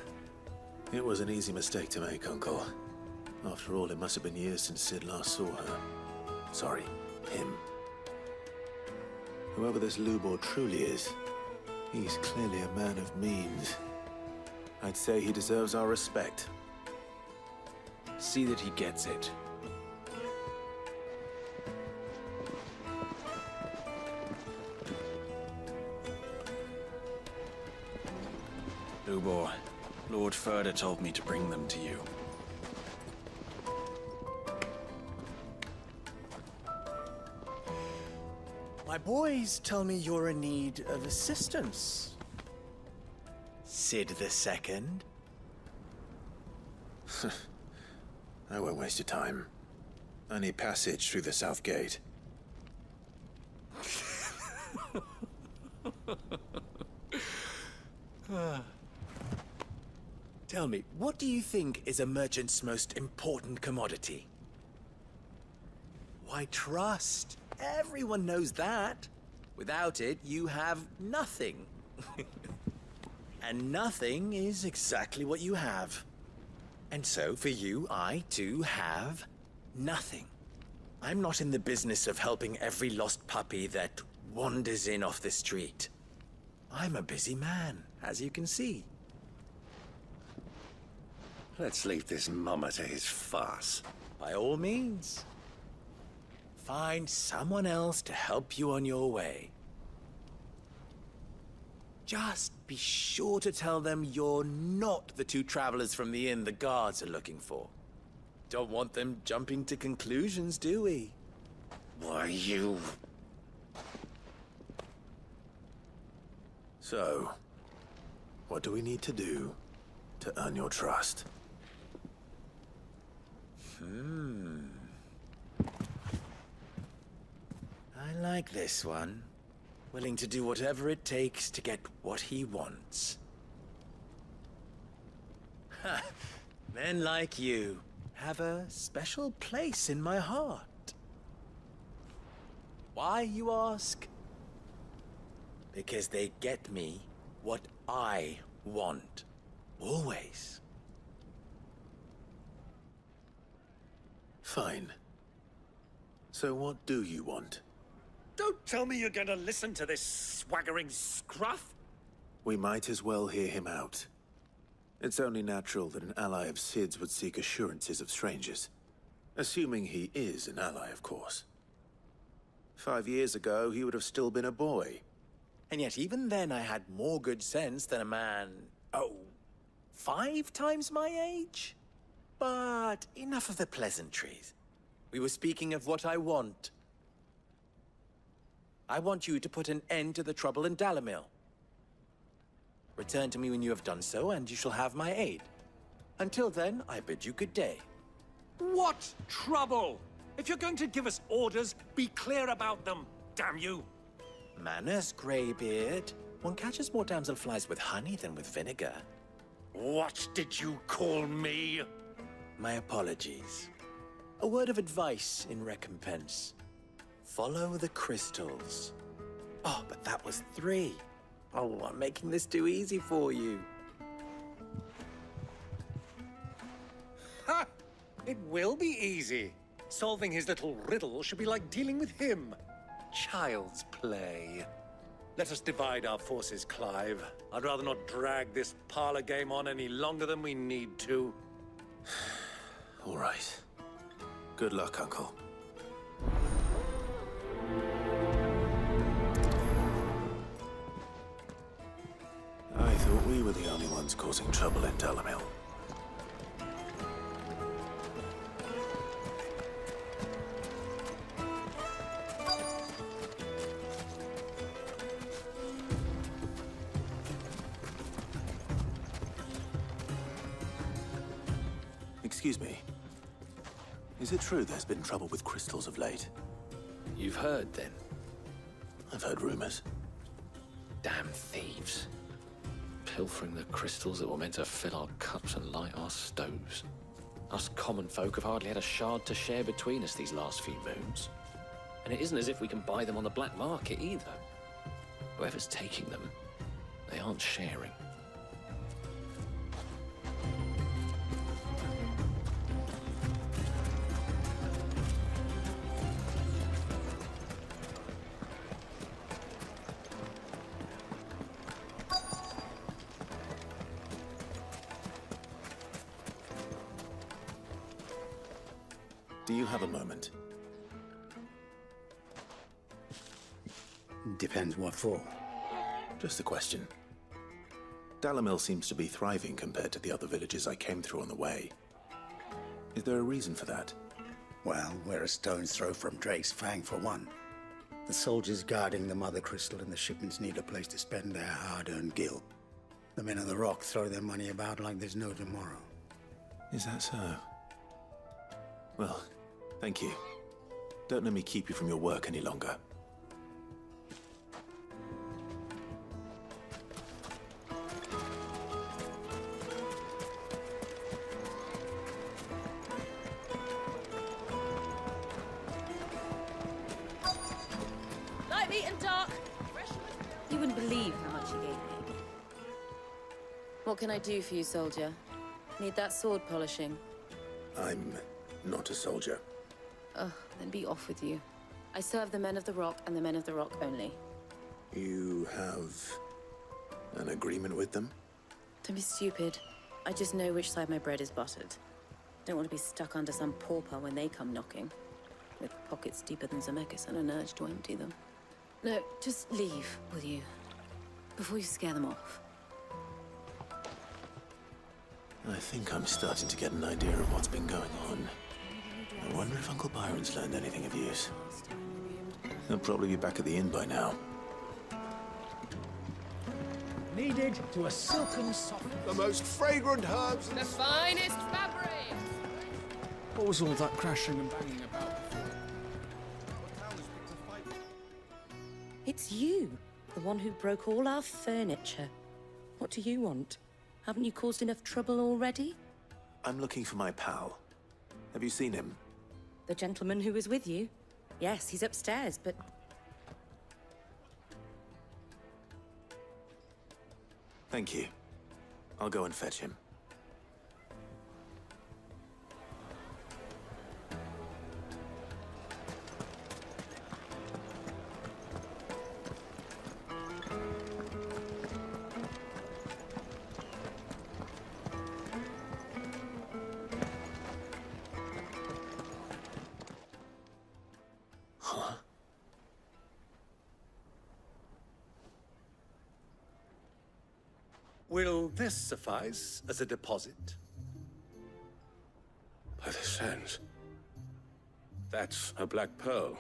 It was an easy mistake to make, Uncle. After all, it must have been years since Sid last saw her. Sorry, him. Whoever this Lubor truly is, he's clearly a man of means. I'd say he deserves our respect. See that he gets it. Lubor, Lord Ferda told me to bring them to you. My boys tell me you're in need of assistance. Sid the Second? I won't waste your time. I need passage through the south gate. Tell me, what do you think is a merchant's most important commodity? Why, trust. Everyone knows that. Without it, you have nothing. And nothing is exactly what you have. And so, for you, I, too, have nothing. I'm not in the business of helping every lost puppy that wanders in off the street. I'm a busy man, as you can see. Let's leave this mummer to his farce. By all means. Find someone else to help you on your way. Just be sure to tell them you're not the two travelers from the inn the guards are looking for. Don't want them jumping to conclusions, do we? Why, you... So, what do we need to do to earn your trust? I like this one. Willing to do whatever it takes to get what he wants. Ha! Men like you have a special place in my heart. Why, you ask? Because they get me what I want. Always. Fine. So what do you want? Don't tell me you're gonna listen to this swaggering scruff! We might as well hear him out. It's only natural that an ally of Sid's would seek assurances of strangers. Assuming he is an ally, of course. 5 years ago, he would have still been a boy. And yet even then I had more good sense than a man, 5 times my age? But enough of the pleasantries. We were speaking of what I want. I want you to put an end to the trouble in Dalamil. Return to me when you have done so, and you shall have my aid. Until then, I bid you good day. What trouble? If you're going to give us orders, be clear about them, damn you! Manners, Greybeard. One catches more damselflies with honey than with vinegar. What did you call me? My apologies. A word of advice in recompense. Follow the crystals. Oh, but that was 3. Oh, I'm making this too easy for you. Ha! It will be easy. Solving his little riddle should be like dealing with him. Child's play. Let us divide our forces, Clive. I'd rather not drag this parlor game on any longer than we need to. All right. Good luck, Uncle. I thought we were the only ones causing trouble in Dalamil. Excuse me. Is it true there's been trouble with crystals of late? You've heard, then? I've heard rumors. Damn thieves. Pilfering the crystals that were meant to fill our cups and light our stoves. Us common folk have hardly had a shard to share between us these last few moons. And it isn't as if we can buy them on the black market either. Whoever's taking them, they aren't sharing. Do you have a moment? Depends what for. Just a question. Dalamil seems to be thriving compared to the other villages I came through on the way. Is there a reason for that? Well, we're a stone's throw from Drake's Fang for one. The soldiers guarding the Mothercrystal and the shipments need a place to spend their hard-earned gil. The men of the Rock throw their money about like there's no tomorrow. Is that so? Well, thank you. Don't let me keep you from your work any longer. Light, meat, and dark. You wouldn't believe how much he gave me. What can I do for you, soldier? Need that sword polishing? I'm not a soldier. Oh, then be off with you. I serve the men of the Rock and the men of the Rock only. You have an agreement with them? Don't be stupid. I just know which side my bread is buttered. Don't want to be stuck under some pauper when they come knocking. With pockets deeper than Zemeckis and an urge to empty them. No, just leave, will you? Before you scare them off. I think I'm starting to get an idea of what's been going on. I wonder if Uncle Byron's learned anything of use. He'll probably be back at the inn by now. Needed to a silken softness. The most fragrant herbs. The finest fabric. What was all that crashing and banging about before? It's you, the one who broke all our furniture. What do you want? Haven't you caused enough trouble already? I'm looking for my pal. Have you seen him? The gentleman who was with you? Yes, he's upstairs, but... Thank you. I'll go and fetch him. Will this suffice as a deposit? By the sands. That's a black pearl.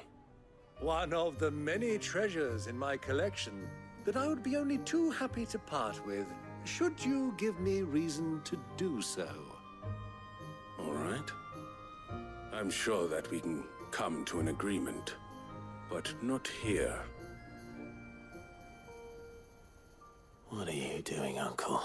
One of the many treasures in my collection that I would be only too happy to part with. should you give me reason to do so. All right. I'm sure that we can come to an agreement, but not here. What are you doing, Uncle?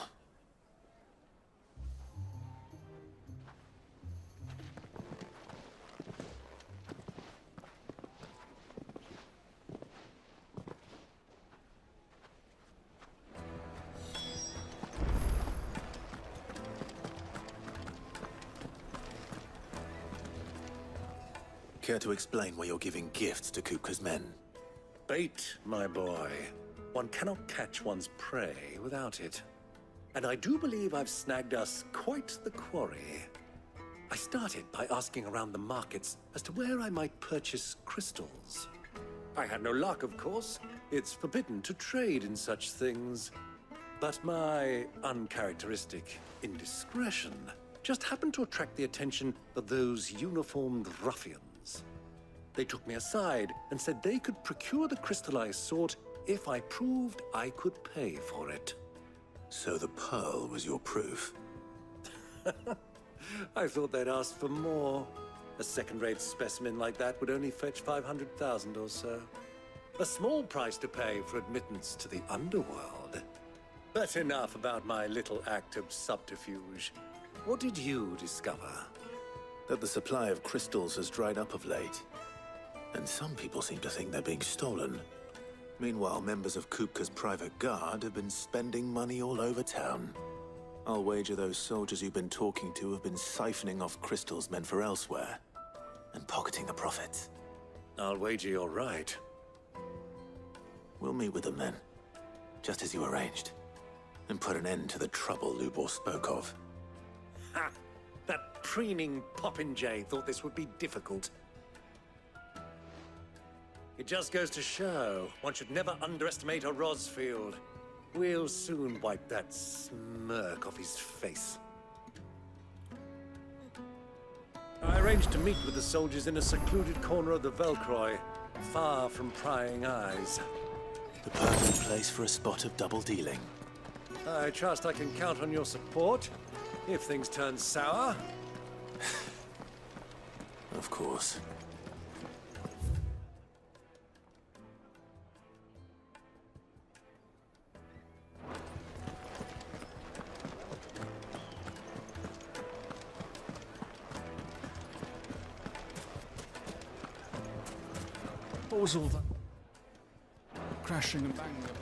Care to explain why you're giving gifts to Kupka's men? Bait, my boy. One cannot catch one's prey without it. And I do believe I've snagged us quite the quarry. I started by asking around the markets as to where I might purchase crystals. I had no luck, of course. It's forbidden to trade in such things. But my uncharacteristic indiscretion just happened to attract the attention of those uniformed ruffians. They took me aside and said they could procure the crystal I sought if I proved I could pay for it. So the pearl was your proof? I thought they'd ask for more. A second-rate specimen like that would only fetch 500,000 or so. A small price to pay for admittance to the underworld. But enough about my little act of subterfuge. What did you discover? That the supply of crystals has dried up of late. And some people seem to think they're being stolen. Meanwhile, members of Kupka's private guard have been spending money all over town. I'll wager those soldiers you've been talking to have been siphoning off crystals meant for elsewhere, and pocketing the profits. I'll wager you're right. We'll meet with them then, just as you arranged, and put an end to the trouble Lubor spoke of. Ha! That preening popinjay thought this would be difficult. It just goes to show, one should never underestimate a Rosfield. We'll soon wipe that smirk off his face. I arranged to meet with the soldiers in a secluded corner of the Velcroy, far from prying eyes. The perfect place for a spot of double dealing. I trust I can count on your support, if things turn sour. Of course. What was all that crashing and banging about?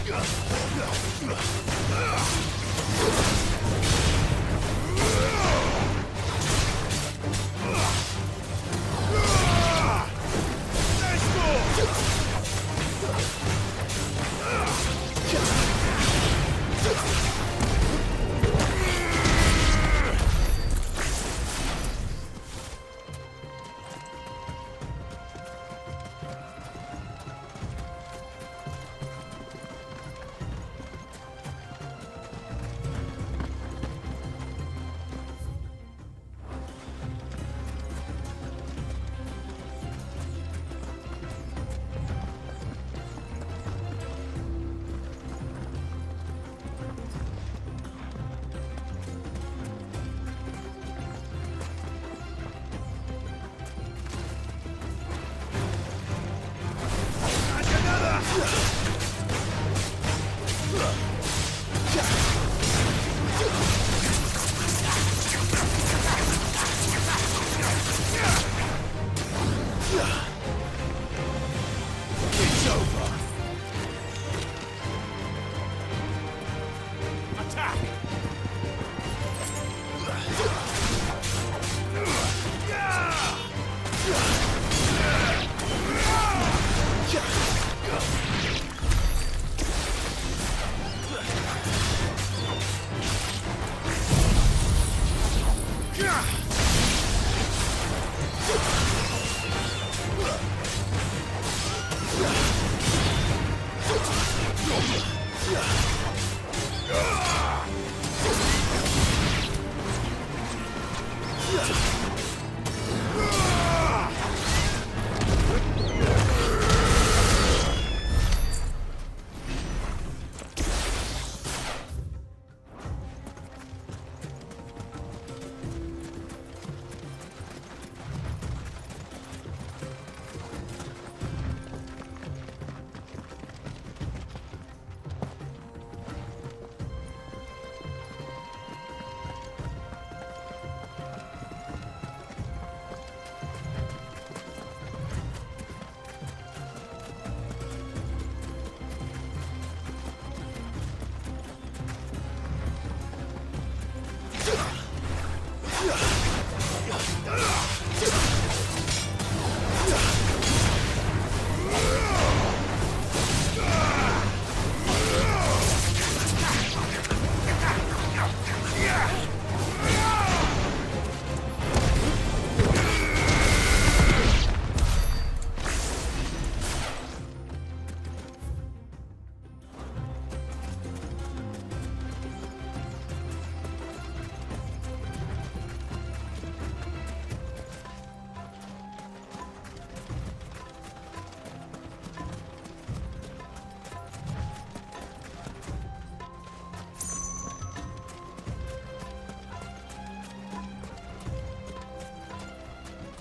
Yeah.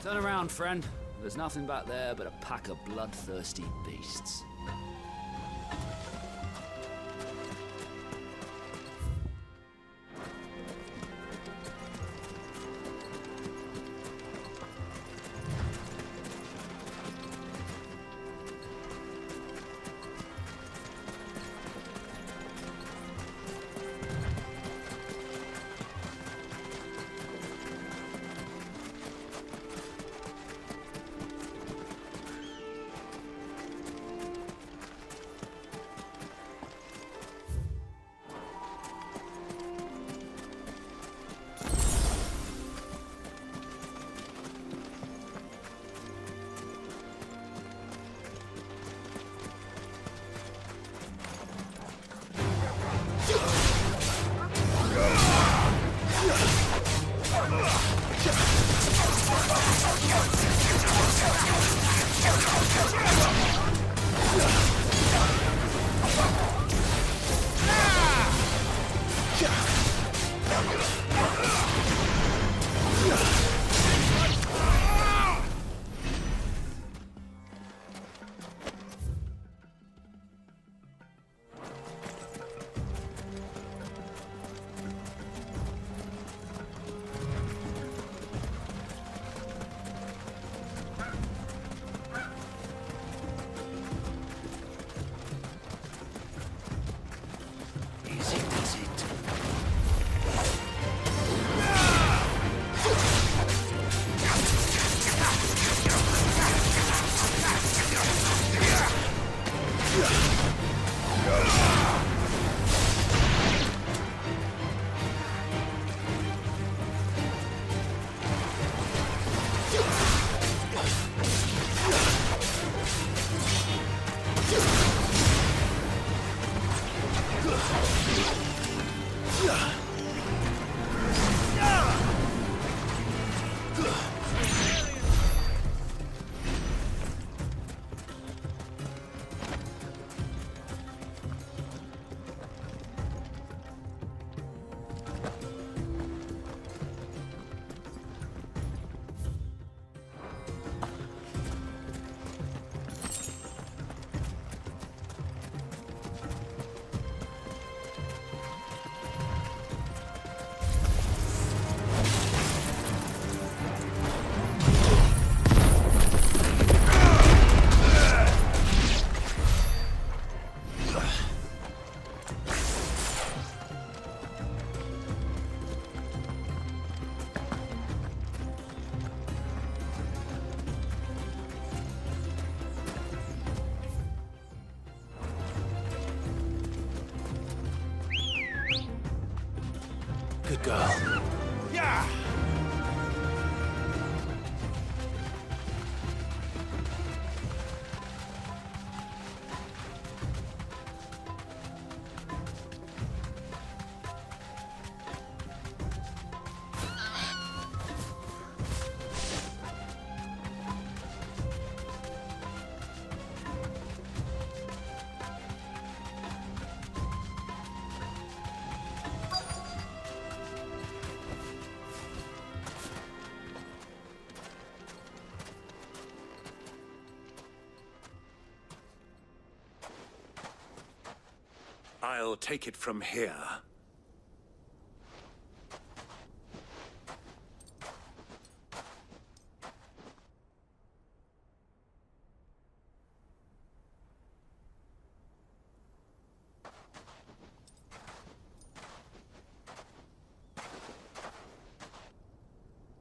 Turn around, friend. There's nothing back there but a pack of bloodthirsty beasts. Good girl. Yeah! I'll take it from here.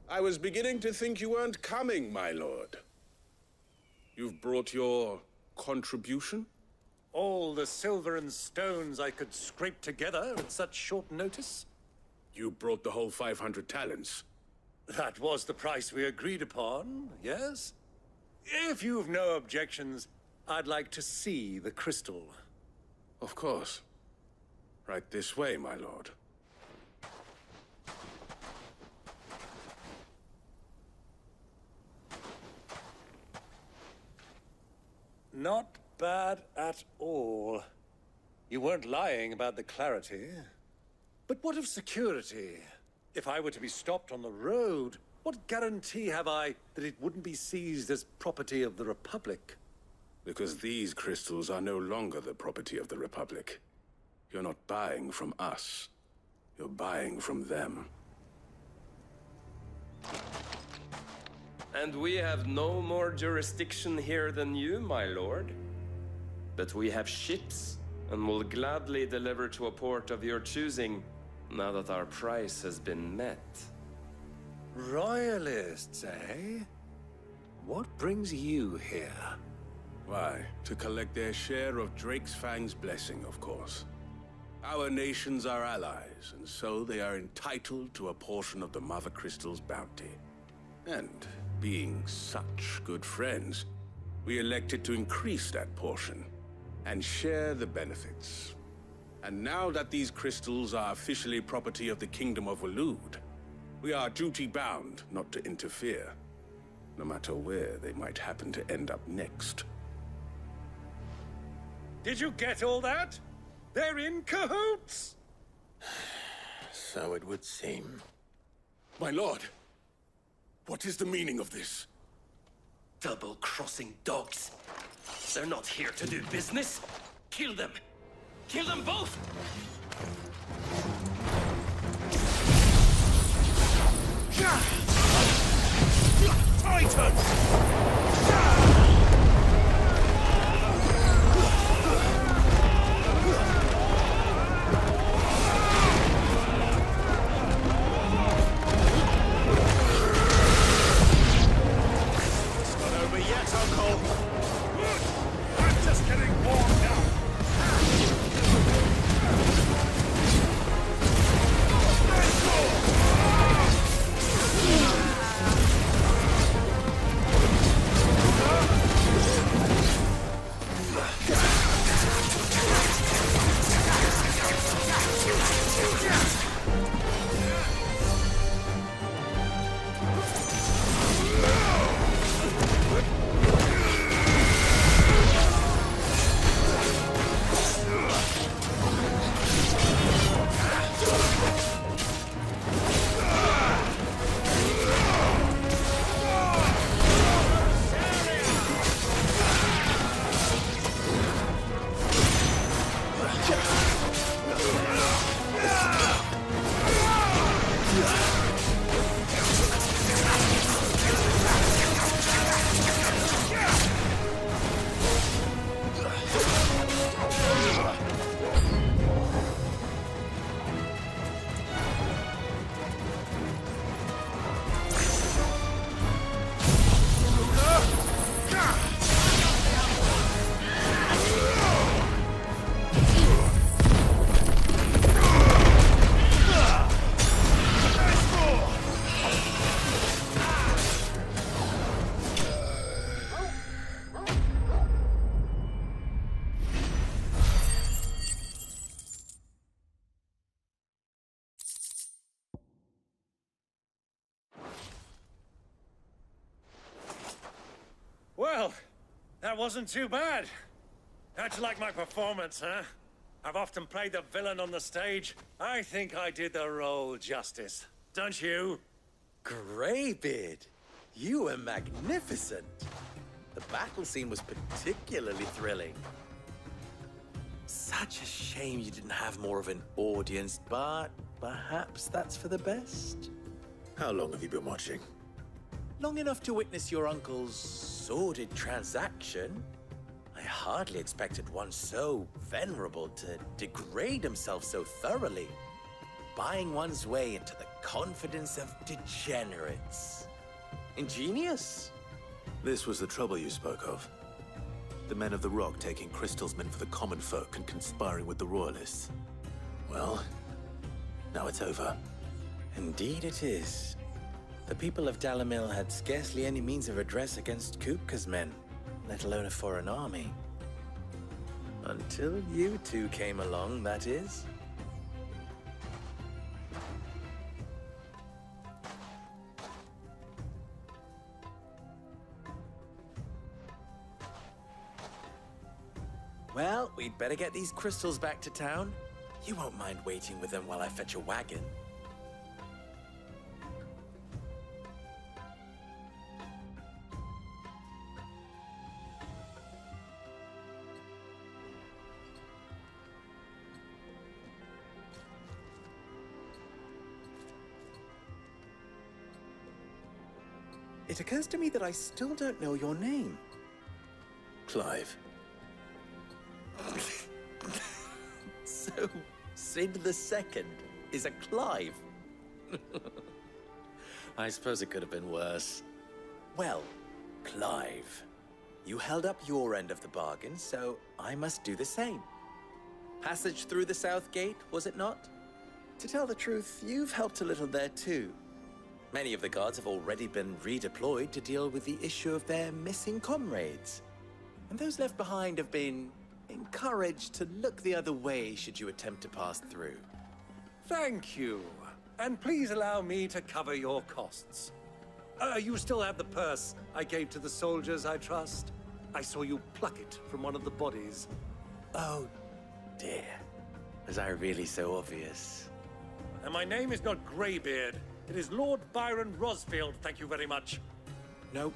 I was beginning to think you weren't coming, my lord. You've brought your contribution? All the silver and stones I could scrape together at such short notice? You brought the whole 500 talents. That was the price we agreed upon, yes? If you've no objections, I'd like to see the crystal. Of course. Right this way, my lord. Not bad at all. You weren't lying about the clarity. But what of security? If I were to be stopped on the road, what guarantee have I that it wouldn't be seized as property of the Republic? Because these crystals are no longer the property of the Republic. You're not buying from us. You're buying from them. And we have no more jurisdiction here than you, my lord. But we have ships, and will gladly deliver to a port of your choosing, now that our price has been met. Royalists, eh? What brings you here? Why, to collect their share of Drake's Fang's blessing, of course. Our nations are allies, and so they are entitled to a portion of the Mothercrystals' bounty. And being such good friends, we elected to increase that portion and share the benefits. And now that these crystals are officially property of the Kingdom of Waloed, we are duty-bound not to interfere, no matter where they might happen to end up next. Did you get all that? They're in cahoots! So it would seem. My lord, what is the meaning of this? Double-crossing dogs. They're not here to do business. Kill them. Kill them both! Well, that wasn't too bad. How'd you like my performance, huh? I've often played the villain on the stage. I think I did the role justice. Don't you? Greybeard, you were magnificent. The battle scene was particularly thrilling. Such a shame you didn't have more of an audience, but perhaps that's for the best. How long have you been watching? Long enough to witness your uncle's sordid transaction. I hardly expected one so venerable to degrade himself so thoroughly, buying one's way into the confidence of degenerates. Ingenious. This was the trouble you spoke of. The men of the Rock taking crystals meant for the common folk and conspiring with the Royalists. Well, now it's over. Indeed it is. The people of Dalimil had scarcely any means of redress against Kupka's men, let alone a foreign army. Until you two came along, that is. Well, we'd better get these crystals back to town. You won't mind waiting with them while I fetch a wagon. It occurs to me that I still don't know your name. Clive. So, Sid the Second is a Clive. I suppose it could have been worse. Well, Clive, you held up your end of the bargain, so I must do the same. Passage through the South Gate, was it not? To tell the truth, you've helped a little there too. Many of the guards have already been redeployed to deal with the issue of their missing comrades. And those left behind have been encouraged to look the other way should you attempt to pass through. Thank you. And please allow me to cover your costs. You still have the purse I gave to the soldiers, I trust? I saw you pluck it from one of the bodies. Oh, dear. Was I really so obvious? And my name is not Greybeard. It is Lord Byron Rosfield, thank you very much. Nope.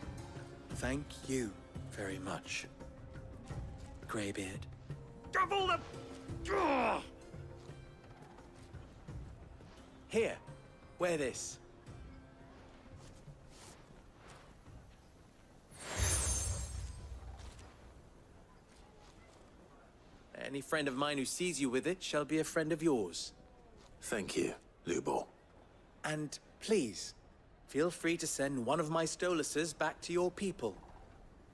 Thank you very much, Greybeard. Double the... Here, wear this. Any friend of mine who sees you with it shall be a friend of yours. Thank you, Lubor. And please, feel free to send one of my Stoluses back to your people.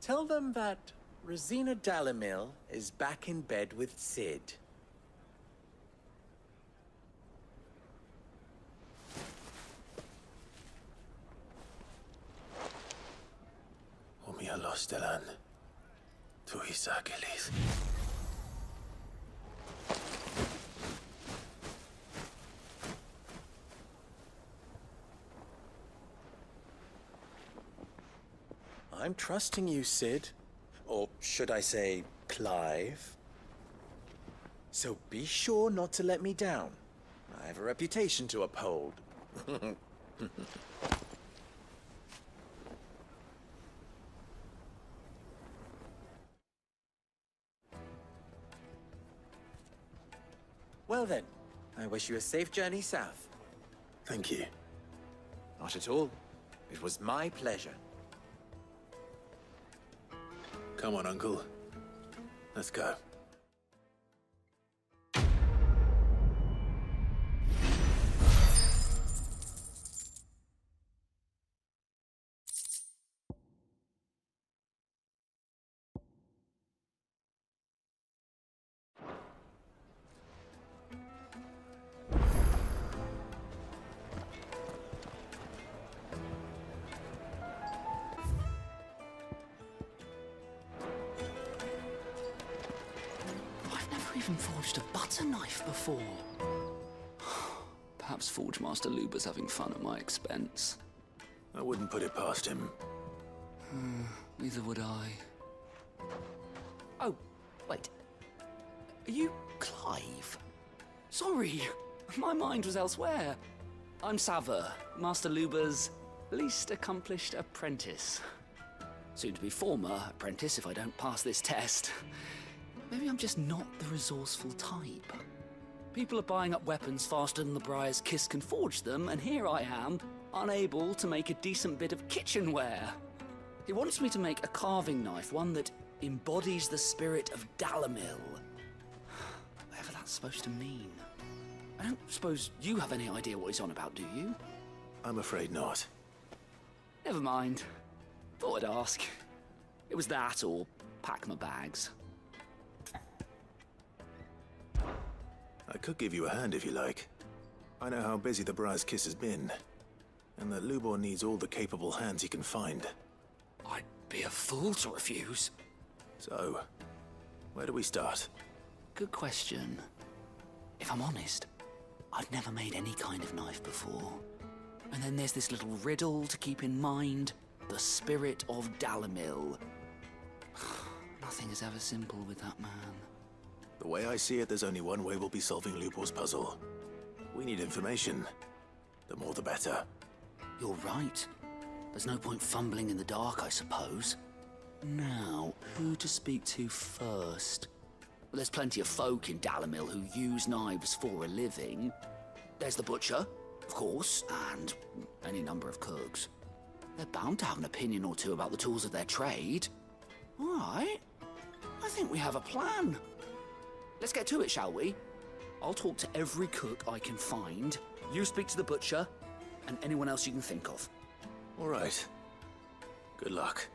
Tell them that Rosina Dalimil is back in bed with Sid. Omia Lostelan. Tuisa Kelis. I'm trusting you, Sid. Or should I say, Clive. So be sure not to let me down. I have a reputation to uphold. Well then, I wish you a safe journey south. Thank you. Not at all. It was my pleasure. Come on, Uncle. Let's go. Even forged a butter knife before. Perhaps Forge Master Luber's having fun at my expense. I wouldn't put it past him. Neither would I. Oh, wait. Are you Clive? Sorry, my mind was elsewhere. I'm Saver, Master Luber's least accomplished apprentice. Soon to be former apprentice if I don't pass this test. Maybe I'm just not the resourceful type. People are buying up weapons faster than the Briar's Kiss can forge them, and here I am, unable to make a decent bit of kitchenware. He wants me to make a carving knife, one that embodies the spirit of Dalamil. Whatever that's supposed to mean. I don't suppose you have any idea what he's on about, do you? I'm afraid not. Never mind. Thought I'd ask. It was that or pack my bags. I could give you a hand if you like. I know how busy the Briar's Kiss has been, and that Lubor needs all the capable hands he can find. I'd be a fool to refuse. So, where do we start? Good question. If I'm honest, I've never made any kind of knife before. And then there's this little riddle to keep in mind. The spirit of Dalamil. Nothing is ever simple with that man. The way I see it, there's only one way we'll be solving Lubor's puzzle. We need information. The more the better. You're right. There's no point fumbling in the dark, I suppose. Now, who to speak to first? Well, there's plenty of folk in Dalamil who use knives for a living. There's the butcher, of course, and any number of cooks. They're bound to have an opinion or two about the tools of their trade. All right. I think we have a plan. Let's get to it, shall we? I'll talk to every cook I can find. You speak to the butcher, and anyone else you can think of. All right. Good luck.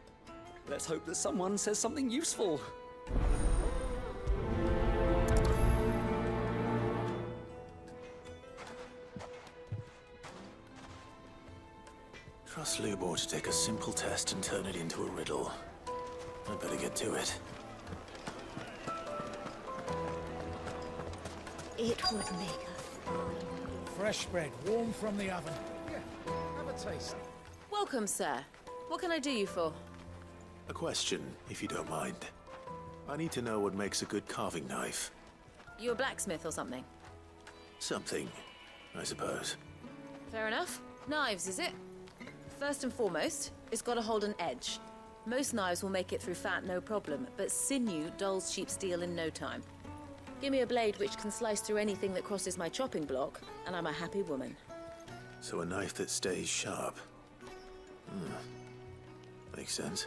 Let's hope that someone says something useful. Trust Lubor to take a simple test and turn it into a riddle. I'd better get to it. It would make a fresh bread, warm from the oven. Yeah, have a taste. Welcome, sir. What can I do you for? A question, if you don't mind. I need to know what makes a good carving knife. You a blacksmith or something? Something, I suppose. Fair enough. Knives, is it? First and foremost, it's got to hold an edge. Most knives will make it through fat, no problem, but sinew dulls cheap steel in no time. Give me a blade which can slice through anything that crosses my chopping block, and I'm a happy woman. So a knife that stays sharp. Makes sense.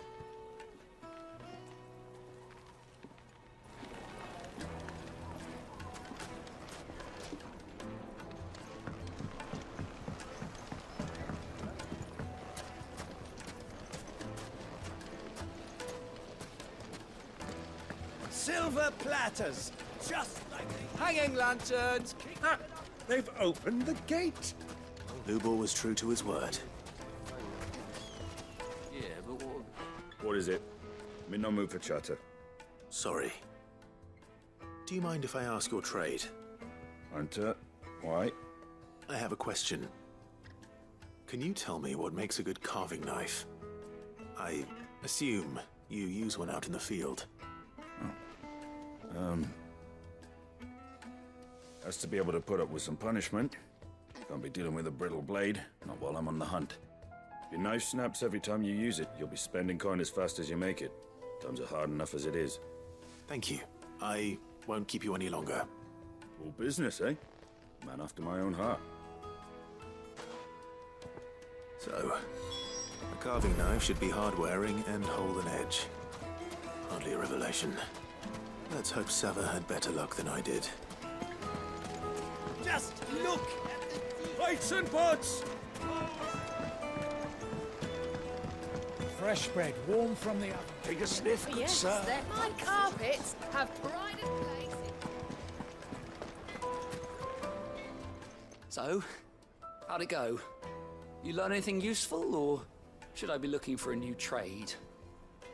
Silver platters, just like the hanging lanterns. They've opened the gate. Lubor was true to his word. Yeah, but What is it? I'm in no mood for chatter. Sorry. Do you mind if I ask your trade? Hunter, why? I have a question. Can you tell me what makes a good carving knife? I assume you use one out in the field. Has to be able to put up with some punishment. Can't be dealing with a brittle blade, not while I'm on the hunt. If your knife snaps every time you use it, you'll be spending coin as fast as you make it. Times are hard enough as it is. Thank you. I won't keep you any longer. All business, eh? Man after my own heart. So, a carving knife should be hard-wearing and hold an edge. Hardly a revelation. Let's hope Sava had better luck than I did. Just look at the Plates and pots! fresh bread, warm from the oven. Take a sniff, good Yes, sir. my carpets have pride and place. So, how'd it go? You learn anything useful, or should I be looking for a new trade?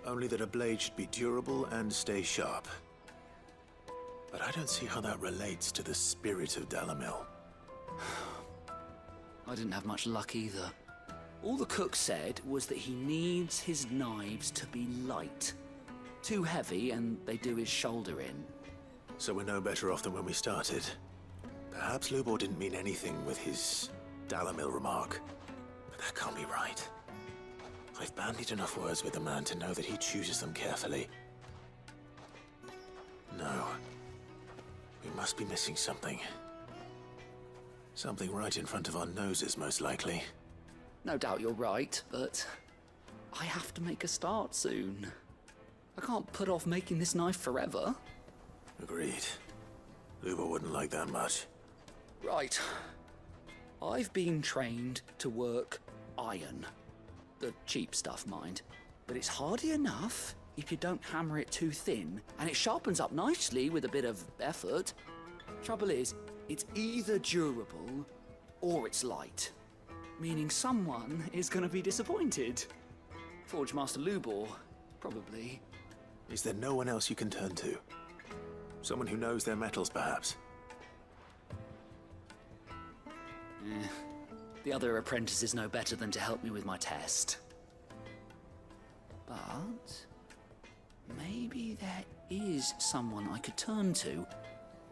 Only that a blade should be durable and stay sharp. But I don't see how that relates to the spirit of Dalamil. I didn't have much luck either. All the cook said was that he needs his knives to be light. Too heavy and they do his shoulder in. So we're no better off than when we started. Perhaps Lubor didn't mean anything with his Dalamil remark. But that can't be right. I've bandied enough words with the man to know that he chooses them carefully. No. We must be missing something. Something right in front of our noses, most likely. No doubt you're right, but I have to make a start soon. I can't put off making this knife forever. Agreed. Luba wouldn't like that much. Right. I've been trained to work iron. The cheap stuff, mind. But it's hardy enough if you don't hammer it too thin, and it sharpens up nicely with a bit of effort. Trouble is, it's either durable or it's light. Meaning someone is gonna be disappointed. Forge Master Lubor, probably. Is there no one else you can turn to? Someone who knows their metals, perhaps? The other apprentices know better than to help me with my test. But maybe there is someone I could turn to.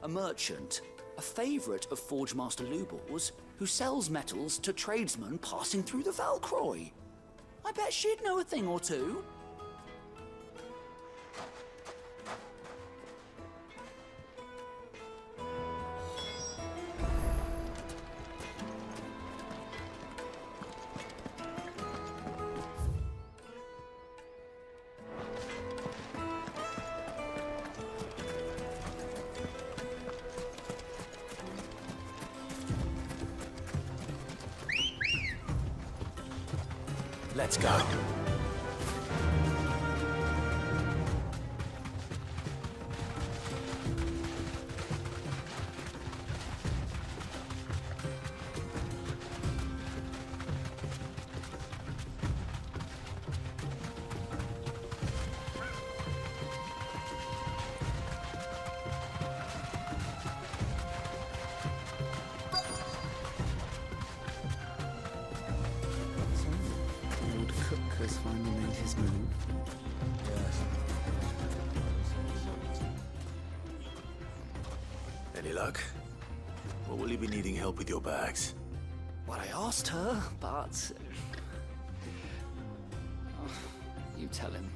A merchant, a favourite of Forge Master Lubor's, who sells metals to tradesmen passing through the Valcroy. I bet she'd know a thing or two. Let's go. Has finally made his move. Any luck? Or will you be needing help with your bags? Well, I asked her, but... you tell him.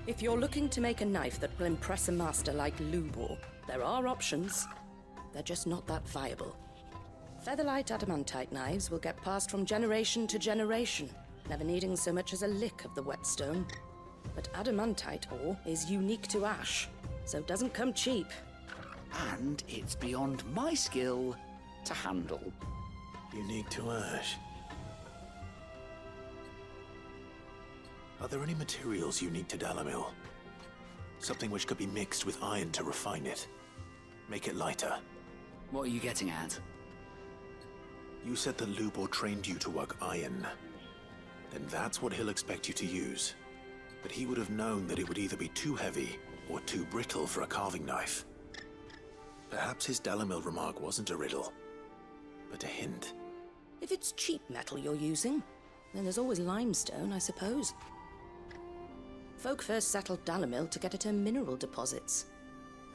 If you're looking to make a knife that will impress a master like Lubor, there are options. They're just not that viable. Featherlight adamantite knives will get passed from generation to generation, never needing so much as a lick of the whetstone. But adamantite ore is unique to ash, so it doesn't come cheap. And it's beyond my skill to handle. Unique to ash. Are there any materials unique to Dalamil? Something which could be mixed with iron to refine it. Make it lighter. What are you getting at? You said that Lubor trained you to work iron. Then that's what he'll expect you to use. But he would have known that it would either be too heavy or too brittle for a carving knife. Perhaps his Dalamil remark wasn't a riddle, but a hint. If it's cheap metal you're using, then there's always limestone, I suppose. Folk first settled Dalamil to get at her mineral deposits.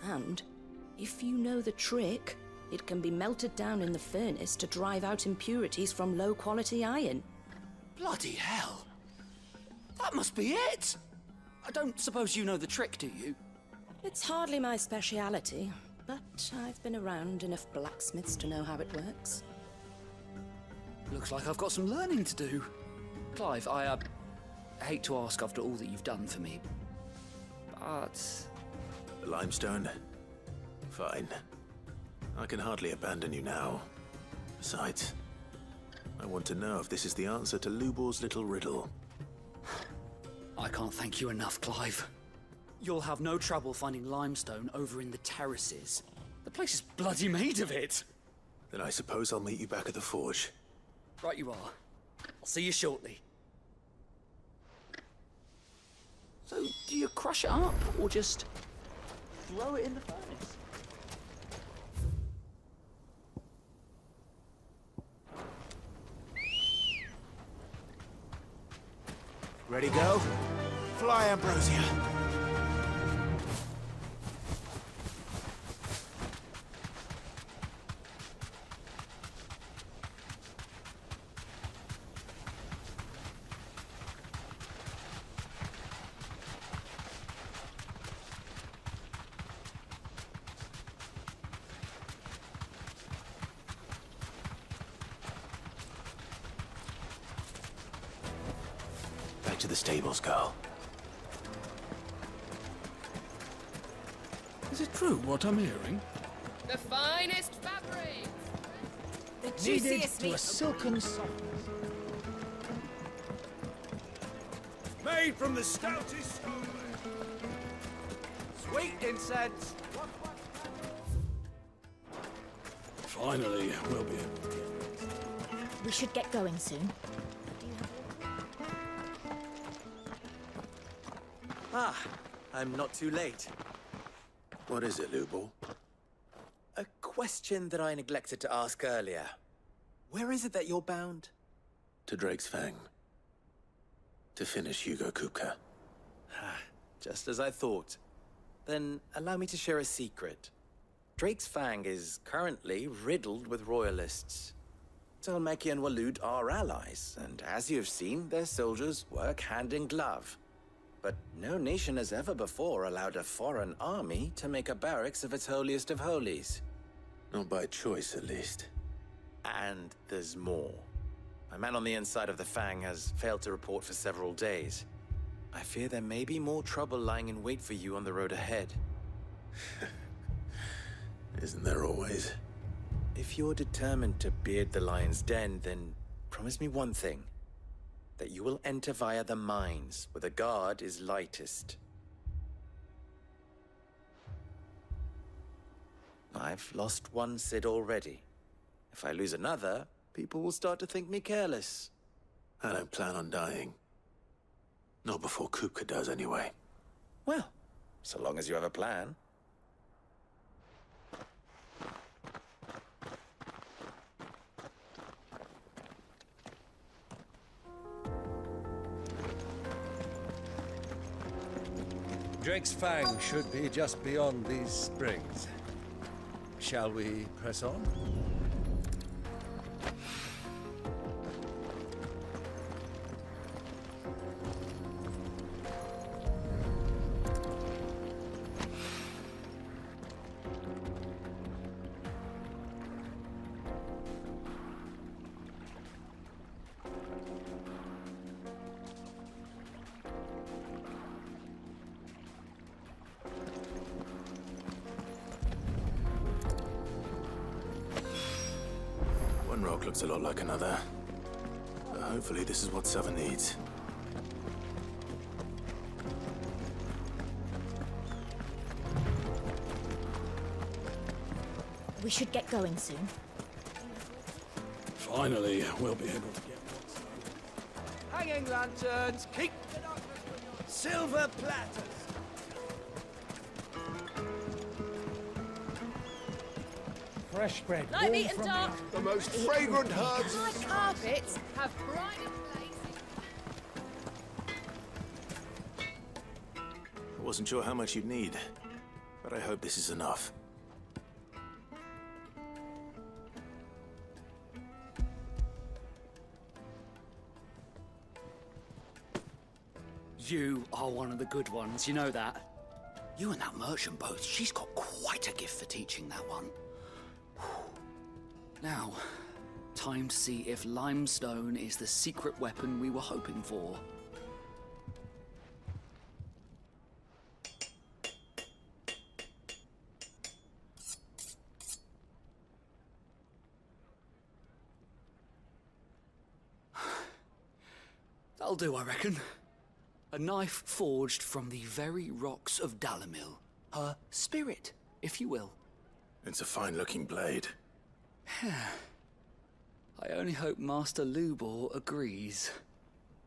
And, if you know the trick, it can be melted down in the furnace to drive out impurities from low-quality iron. Bloody hell! That must be it! I don't suppose you know the trick, do you? It's hardly my speciality, but I've been around enough blacksmiths to know how it works. Looks like I've got some learning to do. Clive, I hate to ask after all that you've done for me, but... The limestone? Fine. I can hardly abandon you now. Besides, I want to know if this is the answer to Lubor's little riddle. I can't thank you enough, Clive. You'll have no trouble finding limestone over in the terraces. The place is bloody made of it. Then I suppose I'll meet you back at the forge. Right you are. I'll see you shortly. So, do you crush it up, or just throw it in the furnace? Ready, go? Fly, Ambrosia. to the stables, girl. Is it true what I'm hearing? The finest fabric! The Needed juiciest to a meat. silken softness. Made from the stoutest stone. Sweet incense. Finally, we'll be able to get... We should get going soon. Ah, I'm not too late. What is it, Lubor? A question that I neglected to ask earlier. Where is it that you're bound? To Drake's Fang. To finish Hugo Kupka. Just as I thought. Then allow me to share a secret. Drake's Fang is currently riddled with royalists. Talmeki and Waloed are allies, and as you've seen, their soldiers work hand in glove. But no nation has ever before allowed a foreign army to make a barracks of its holiest of holies. Not by choice, at least. And there's more. A man on the inside of the Fang has failed to report for several days. I fear there may be more trouble lying in wait for you on the road ahead. Isn't there always? If you're determined to beard the lion's den, then promise me one thing. That you will enter via the mines, where the guard is lightest. I've lost one Cid already. If I lose another, people will start to think me careless. I don't plan on dying. Not before Kupka does, anyway. Well, so long as you have a plan. Drake's Fang should be just beyond these springs. Shall we press on? One rock looks a lot like another. But hopefully this is what Sava needs. We should get going soon. Finally, we'll be able to get... Hanging lanterns, keep the darkness from your silver platters. Fresh bread. Light, warm meat, and from dark. The most fragrant herbs. My carpets have bride and place. I wasn't sure how much you'd need, but I hope this is enough. You are one of the good ones, you know that? You and that merchant both, she's got quite a gift for teaching that one. Now, time to see if limestone is the secret weapon we were hoping for. That'll do, I reckon. A knife forged from the very rocks of Dalamil. Her spirit, if you will. It's a fine-looking blade. I only hope Master Lubor agrees.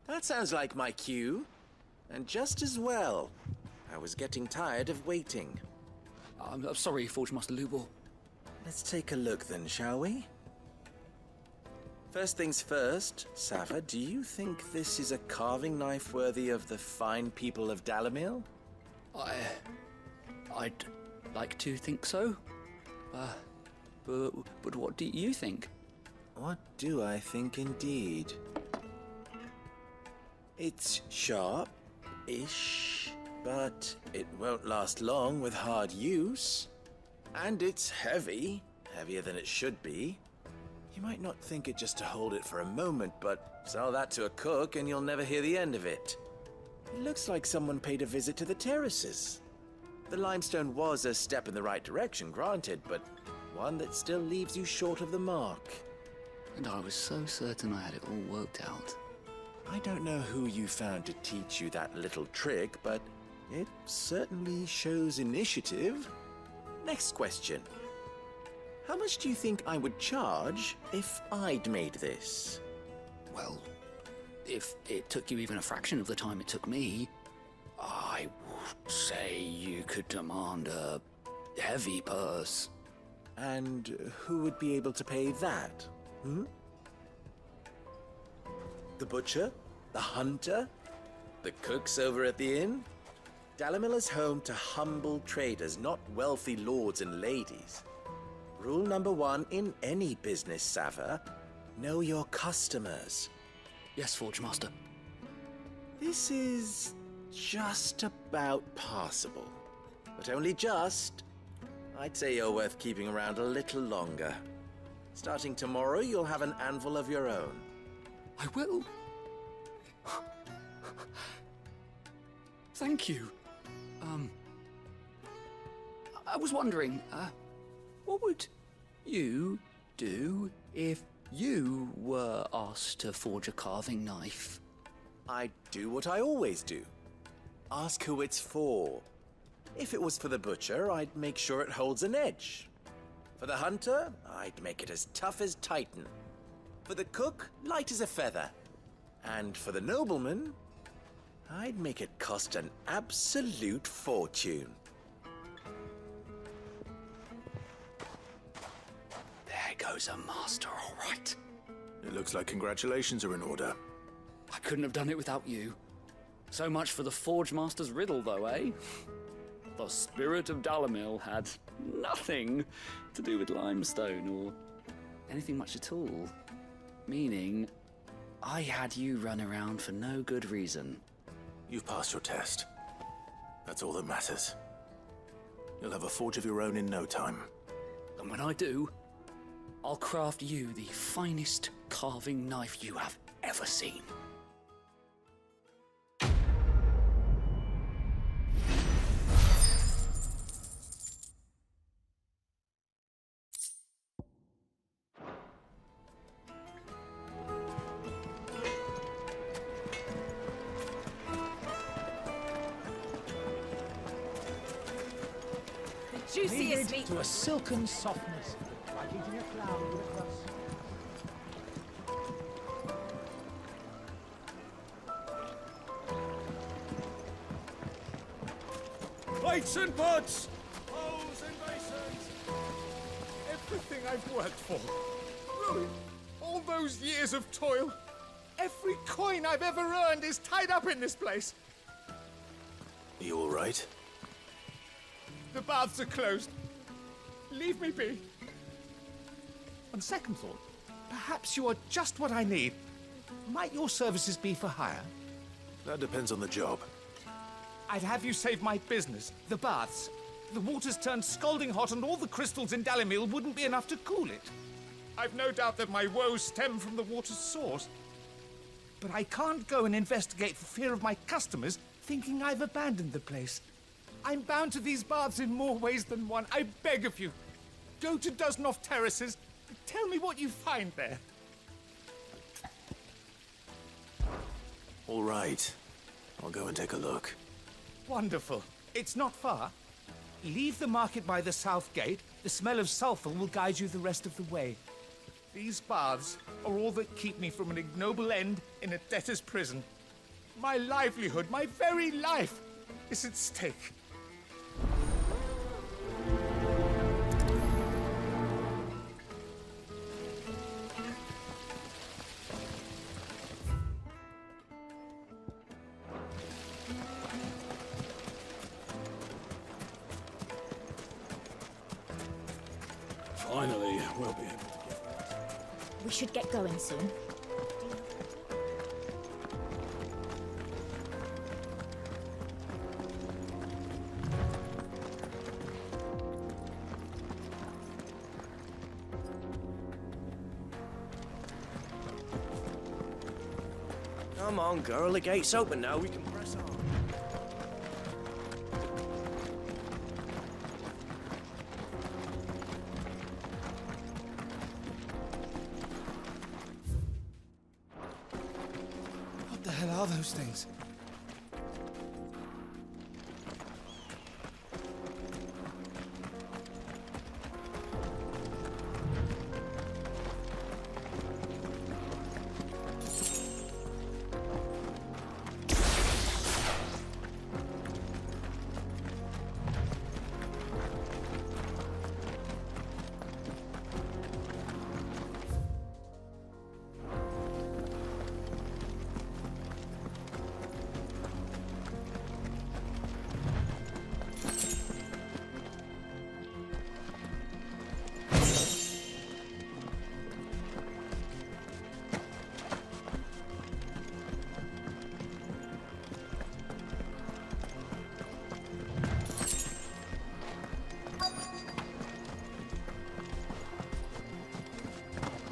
That sounds like my cue. And just as well. I was getting tired of waiting. I'm sorry, Forge Master Lubor. Let's take a look then, shall we? First things first, Sava, do you think this is a carving knife worthy of the fine people of Dalamil? I'd like to think so. But what do you think? What do I think indeed? It's sharp-ish, but it won't last long with hard use. And it's heavy, heavier than it should be. You might not think it just to hold it for a moment, but sell that to a cook and you'll never hear the end of it. It looks like someone paid a visit to the terraces. The limestone was a step in the right direction, granted, but one that still leaves you short of the mark. And I was so certain I had it all worked out. I don't know who you found to teach you that little trick, but it certainly shows initiative. Next question. How much do you think I would charge if I'd made this? Well, if it took you even a fraction of the time it took me, I would say you could demand a heavy purse. And who would be able to pay that? The butcher? The hunter? The cooks over at the inn? Dalimil is home to humble traders, not wealthy lords and ladies. Rule number 1 in any business, Sava: know your customers. Yes, Forge Master. This is just about passable. But only just. I'd say you're worth keeping around a little longer. Starting tomorrow, you'll have an anvil of your own. I will. Thank you. I was wondering, what would you do if you were asked to forge a carving knife? I'd do what I always do. Ask who it's for. If it was for the butcher, I'd make sure it holds an edge. For the hunter, I'd make it as tough as Titan. For the cook, light as a feather. And for the nobleman, I'd make it cost an absolute fortune. There goes a master, all right. It looks like congratulations are in order. I couldn't have done it without you. So much for the Forge Master's riddle, though, eh? The spirit of Dalimil had nothing to do with limestone or anything much at all. Meaning, I had you run around for no good reason. You've passed your test. That's all that matters. You'll have a forge of your own in no time. And when I do, I'll craft you the finest carving knife you have ever seen. Juiciest meat. To a silken softness, like eating a cloud with a crust. Plates and pots! Bowls and basins! Everything I've worked for. Ruined. All those years of toil. Every coin I've ever earned is tied up in this place. Are you all right? The baths are closed. Leave me be. On second thought, perhaps you are just what I need. Might your services be for hire? That depends on the job. I'd have you save my business, the baths. The water's turned scalding hot and all the crystals in Dalimil wouldn't be enough to cool it. I've no doubt that my woes stem from the water's source. But I can't go and investigate for fear of my customers thinking I've abandoned the place. I'm bound to these baths in more ways than one. I beg of you. Go to Dusnoff Terraces. Tell me what you find there. All right. I'll go and take a look. Wonderful. It's not far. Leave the market by the south gate. The smell of sulfur will guide you the rest of the way. These baths are all that keep me from an ignoble end in a debtor's prison. My livelihood, my very life, is at stake. Finally, we'll be able to get... We should get going soon. Come on, girl. The gate's open now. We can press on. hell are those things?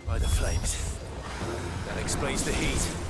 By the flames. That explains the heat.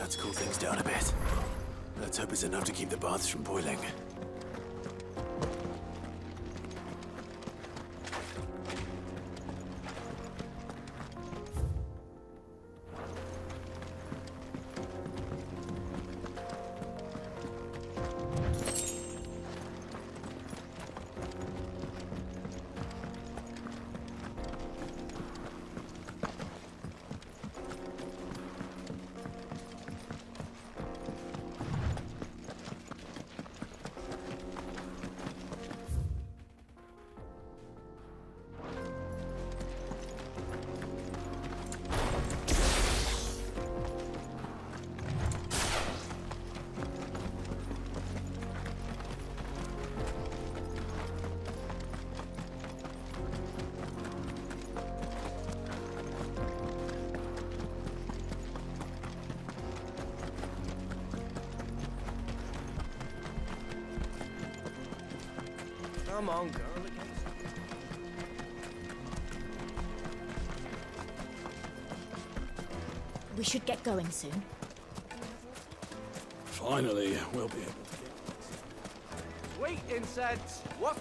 Let's cool things down a bit. Let's hope it's enough to keep the baths from boiling. Come on, girl. We should get going soon. Finally, we'll be able to get... Sweet incense! What?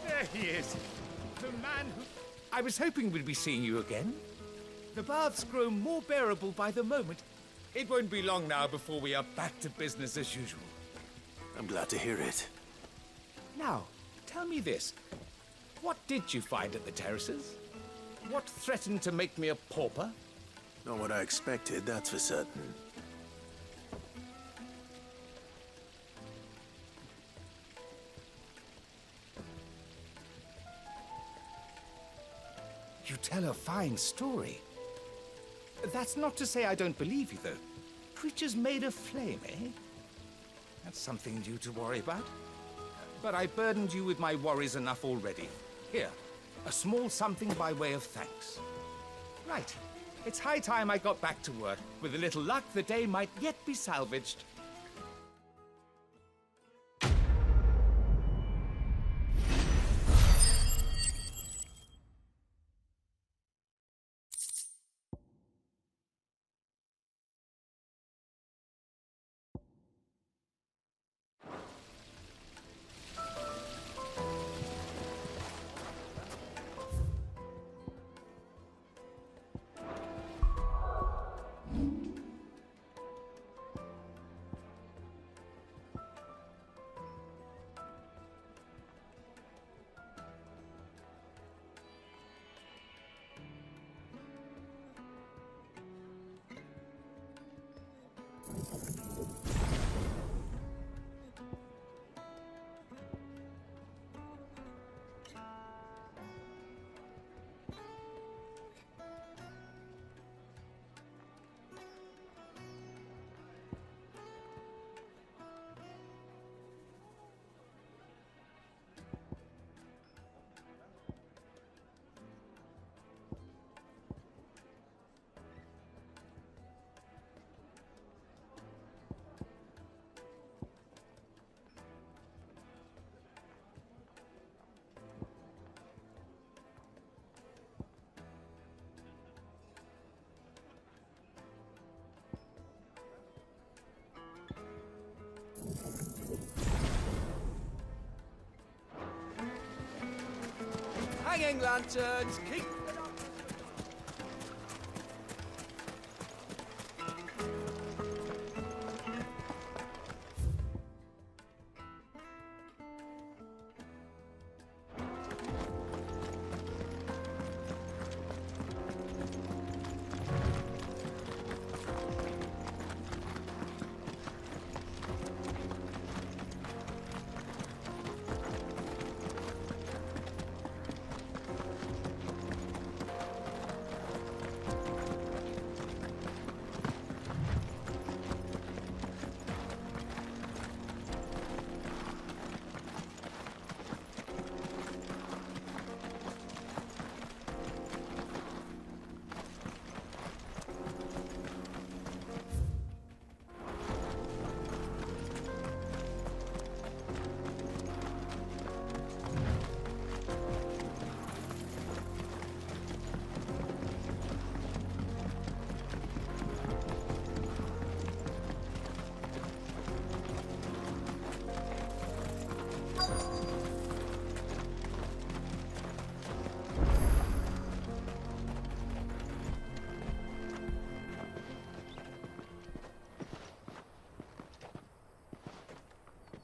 There he is. The man who... I was hoping we'd be seeing you again. The baths grow more bearable by the moment. It won't be long now before we are back to business as usual. I'm glad to hear it. Now, tell me this. What did you find at the terraces? What threatened to make me a pauper? Not what I expected, that's for certain. You tell a fine story. That's not to say I don't believe you, though. Creatures made of flame, eh? That's something new to worry about. But I burdened you with my worries enough already. Here, a small something by way of thanks. Right. It's high time I got back to work. With a little luck, the day might yet be salvaged. Hanging lanterns, keep...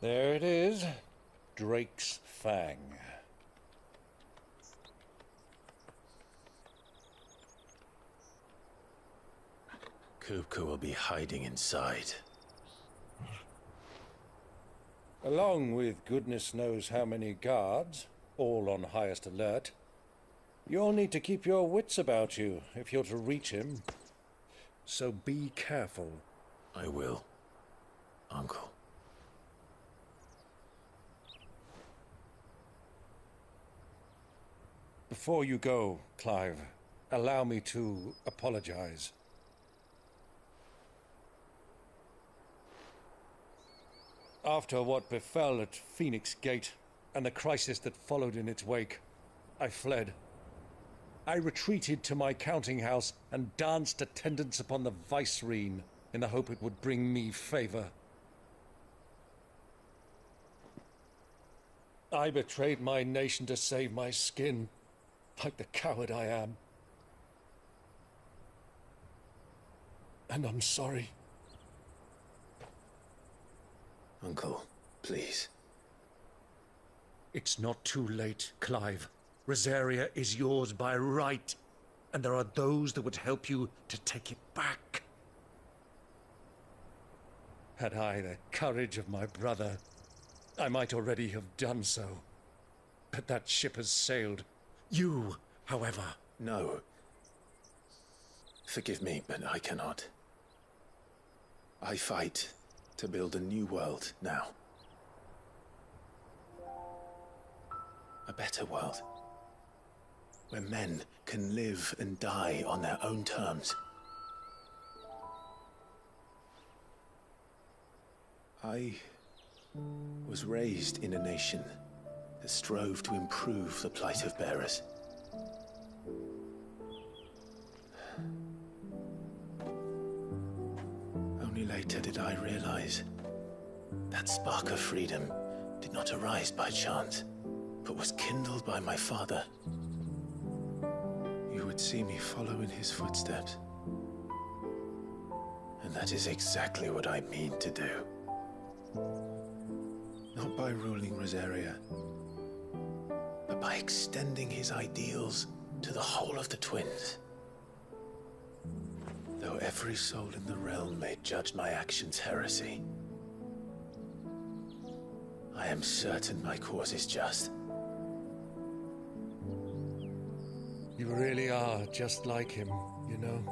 There it is. Drake's Fang. Kupka will be hiding inside. Along with goodness knows how many guards, all on highest alert. You'll need to keep your wits about you if you're to reach him. So be careful. I will, Uncle. Before you go, Clive, allow me to apologize. After what befell at Phoenix Gate and the crisis that followed in its wake, I fled. I retreated to my counting house and danced attendance upon the vicereine in the hope it would bring me favor. I betrayed my nation to save my skin, like the coward I am. And I'm sorry. Uncle, please. It's not too late, Clive. Rosaria is yours by right, and there are those that would help you to take it back. Had I the courage of my brother, I might already have done so. But that ship has sailed. You, however... No. Forgive me, but I cannot. I fight to build a new world now. A better world. Where men can live and die on their own terms. I was raised in a nation that strove to improve the plight of bearers. Only later did I realize that spark of freedom did not arise by chance, but was kindled by my father. You would see me follow in his footsteps. And that is exactly what I mean to do. Not by ruling Rosaria, but by extending his ideals to the whole of the twins. Though every soul in the realm may judge my actions heresy, I am certain my cause is just. You really are just like him, you know?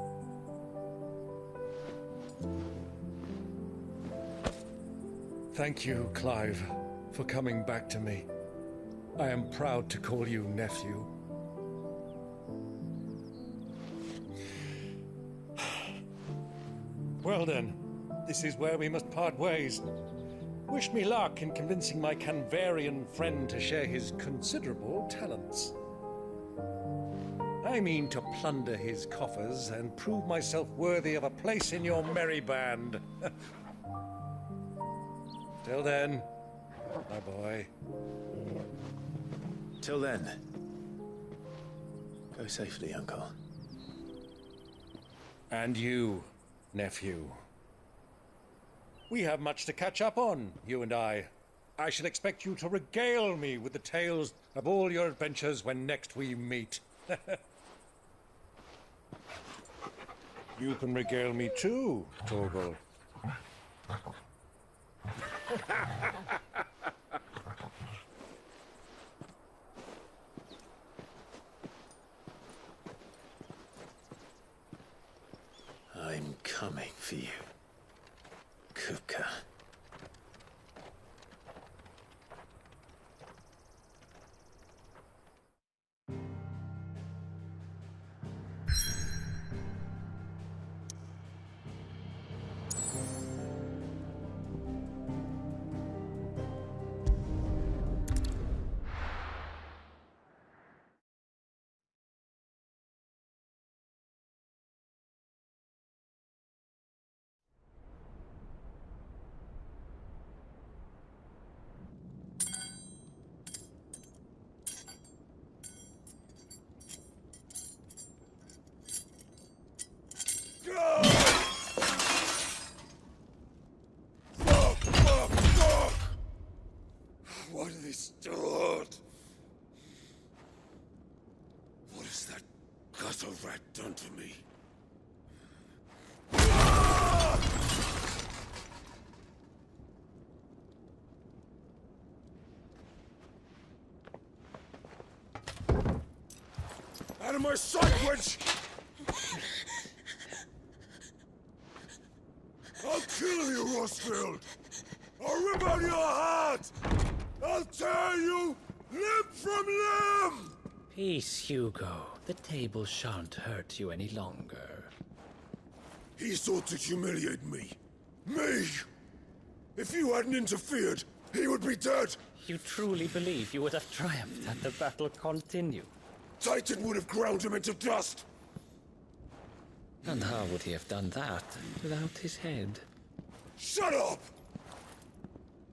Thank you, Clive, for coming back to me. I am proud to call you nephew. Well then, this is where we must part ways. Wish me luck in convincing my Canvarian friend to share his considerable talents. I mean to plunder his coffers and prove myself worthy of a place in your merry band. Till then, my boy. Till then, go safely, Uncle. And you, nephew. We have much to catch up on, you and I. I shall expect you to regale me with the tales of all your adventures when next we meet. You can regale me too, Torgal. I'm coming for you, Kupka. What are they stored? What has that gutter rat done to me? Out of my sight, wench! I'll kill you, Rossfield! I'll rip out your heart! I'll tear you limb from limb! Peace, Hugo. The table shan't hurt you any longer. He sought to humiliate me. Me! If you hadn't interfered, he would be dead! You truly believe you would have triumphed had the battle continued? Titan would have ground him into dust! And how would he have done that without his head? Shut up!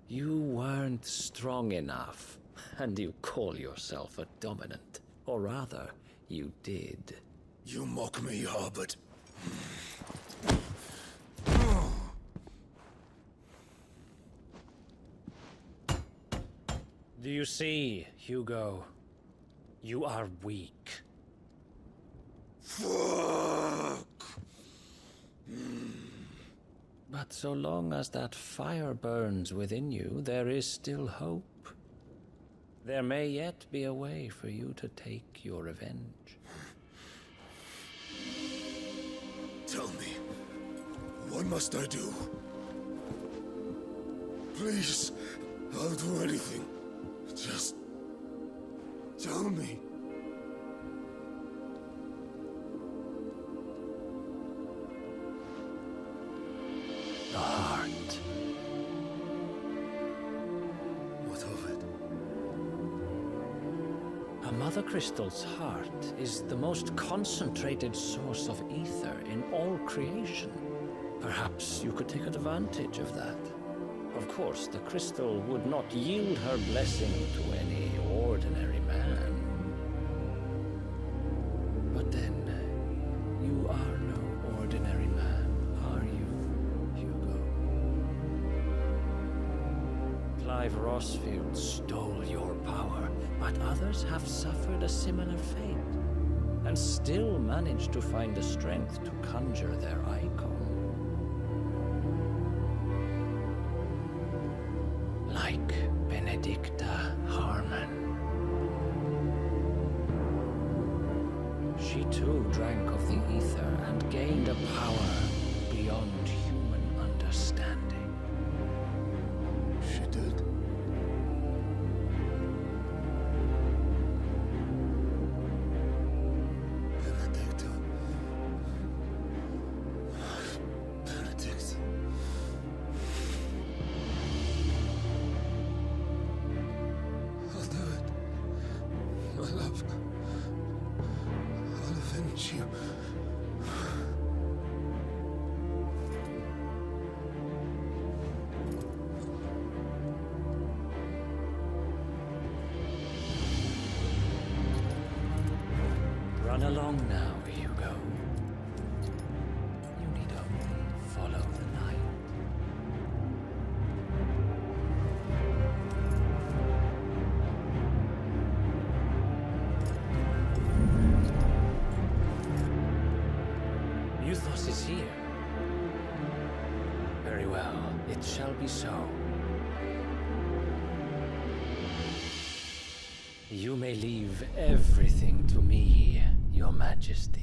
You weren't strong enough. And you call yourself a dominant. Or rather, you did. You mock me, Harbert. Do you see, Hugo? You are weak. Fuck! But so long as that fire burns within you, there is still hope. There may yet be a way for you to take your revenge. Tell me, what must I do? Please, I'll do anything. Just tell me. The heart. What of it? A Mothercrystal's heart is the most concentrated source of ether in all creation. Perhaps you could take advantage of that. Of course, the crystal would not yield her blessing to any ordinary man. But then, you are no ordinary man, are you, Hugo? Clive Rossfield stole your power, but others have suffered a similar fate, and still managed to find the strength to conjure their icon. Like Benedicta Harmon. She too drank of the ether and gained a power beyond human understanding. She did. Benedicta. Benedict. I'll do it. My love. I'll avenge you. Run along now, Hugo. You need only follow the light. Euthos is here. Very well, it shall be so. You may leave everything to me, Your Majesty.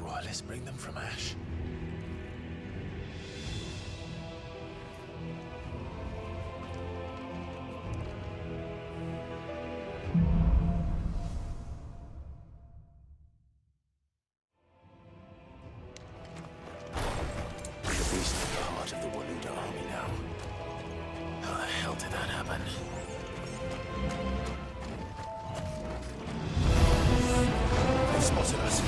Royalists bring them from Ash? The beast at the heart of the Waluda army now. How the hell did that happen? They've spotted us.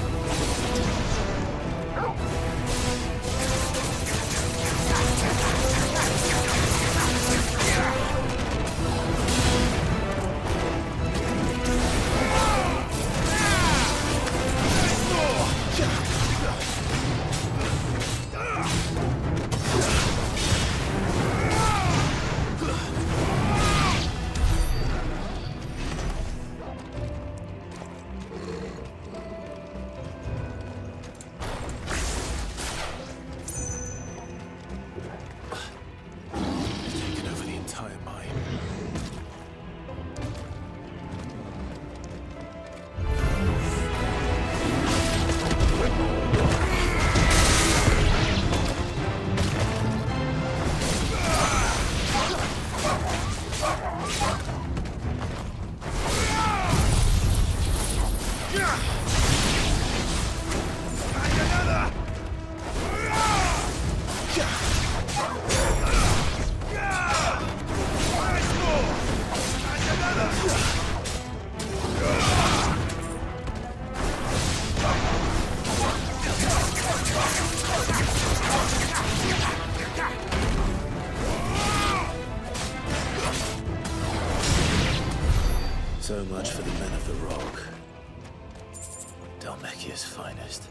much for the men of the rock. Dalmekia's finest.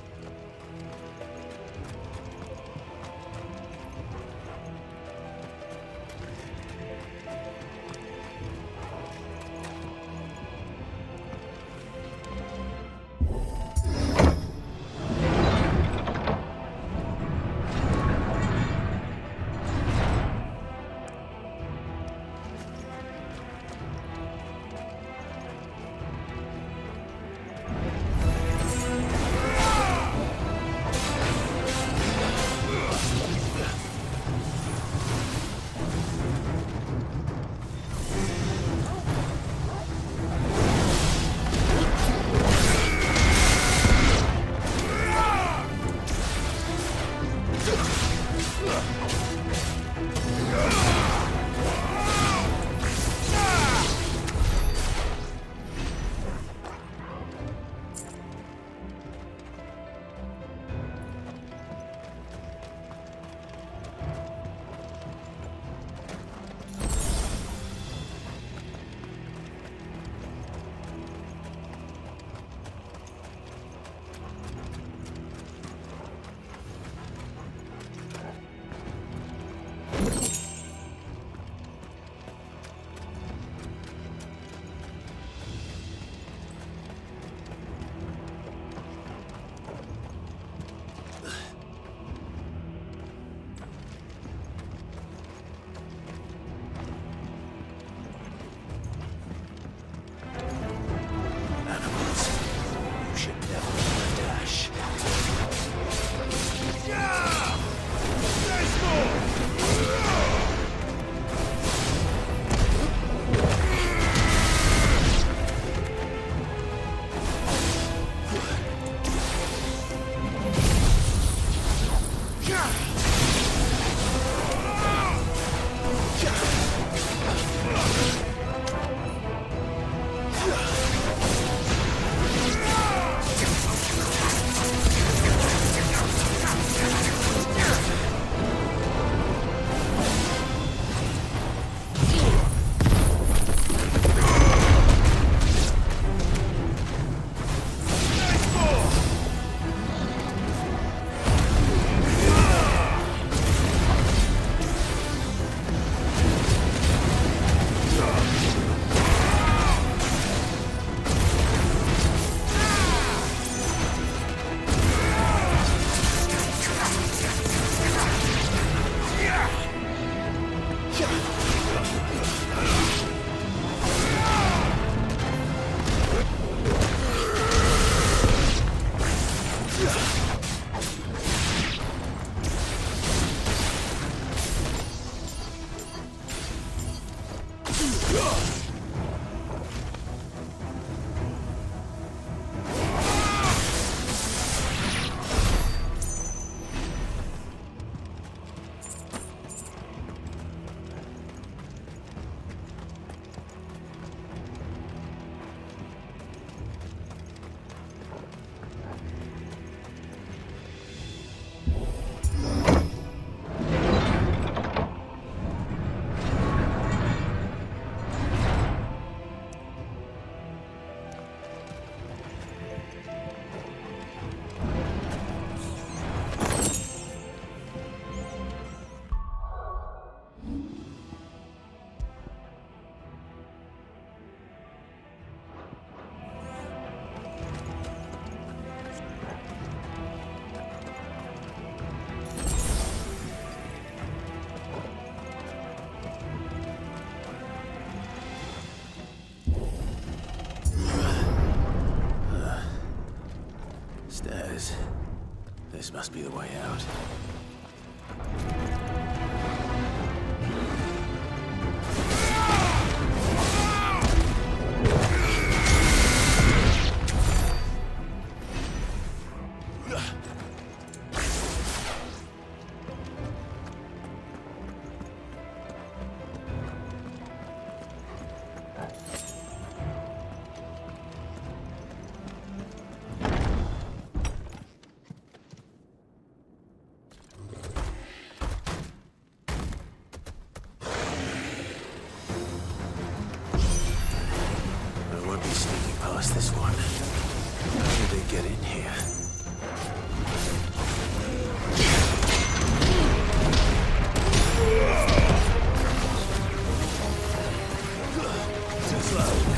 This must be the way out. past this one. How did they get in here? Too slow.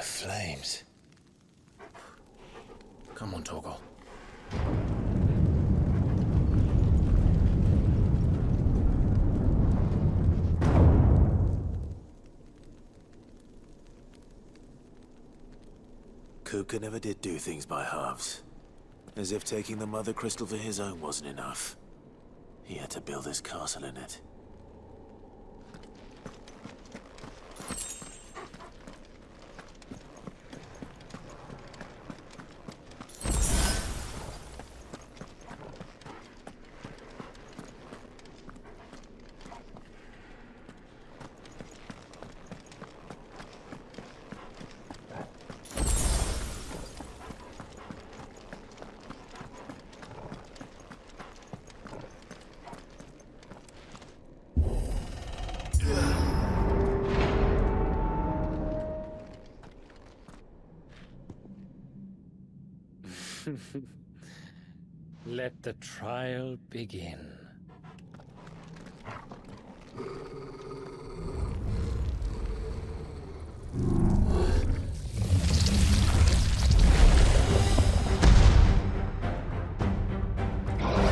Flames. Come on, Torgal. Kupka never did do things by halves. As if taking the Mother Crystal for his own wasn't enough. He had to build his castle in it. Let the trial begin.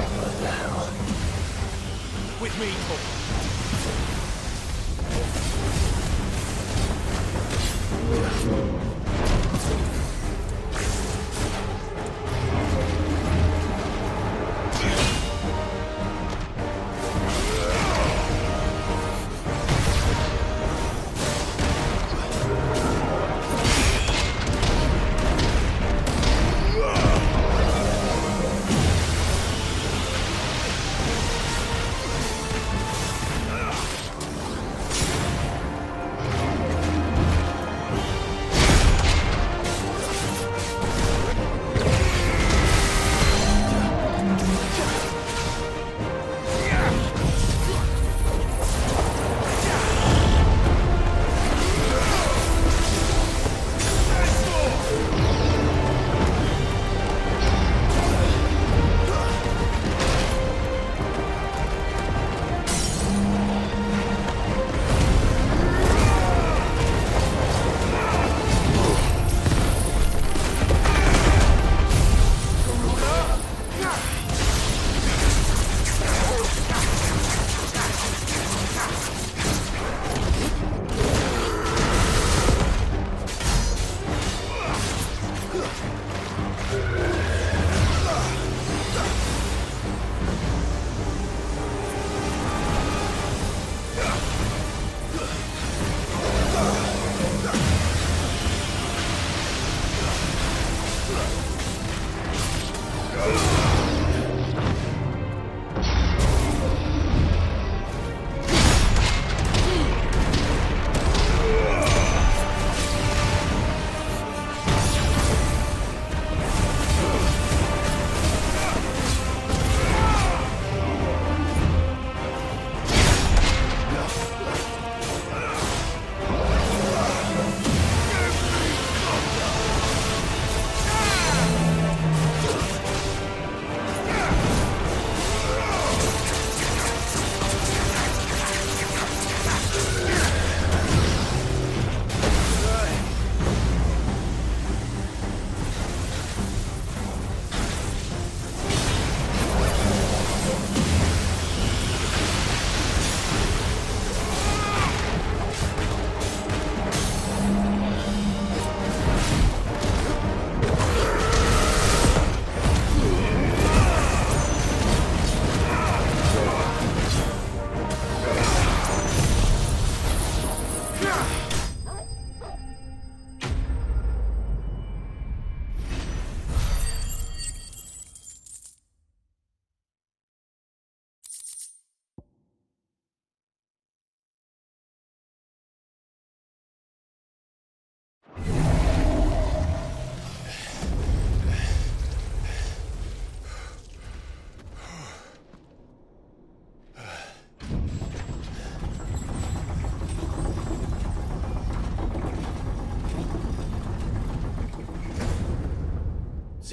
What the hell? With me,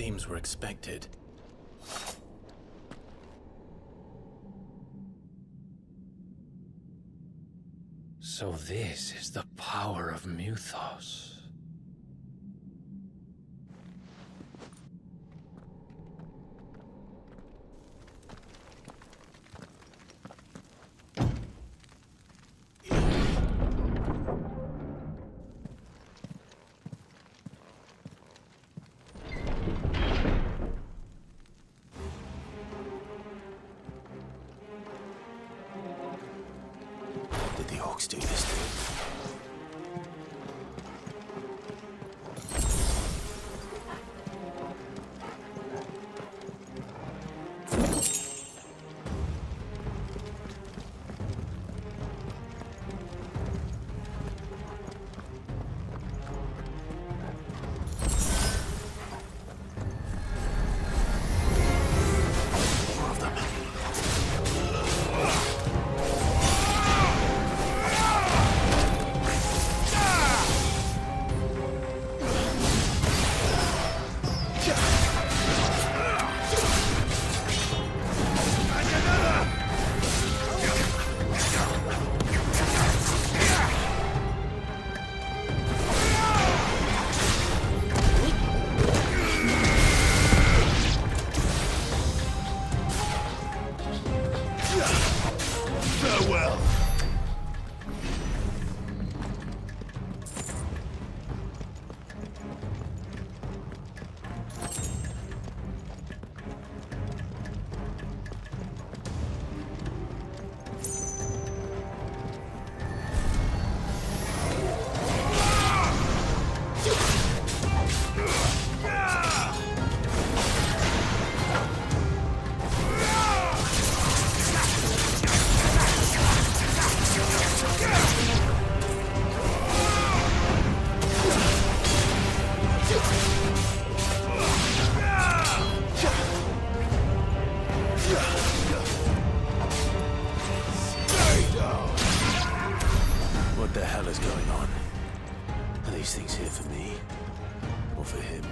dreams were expected. So this is the power of Mythos. Did the orcs do this too? What the hell is going on? Are these things here for me? Or for him?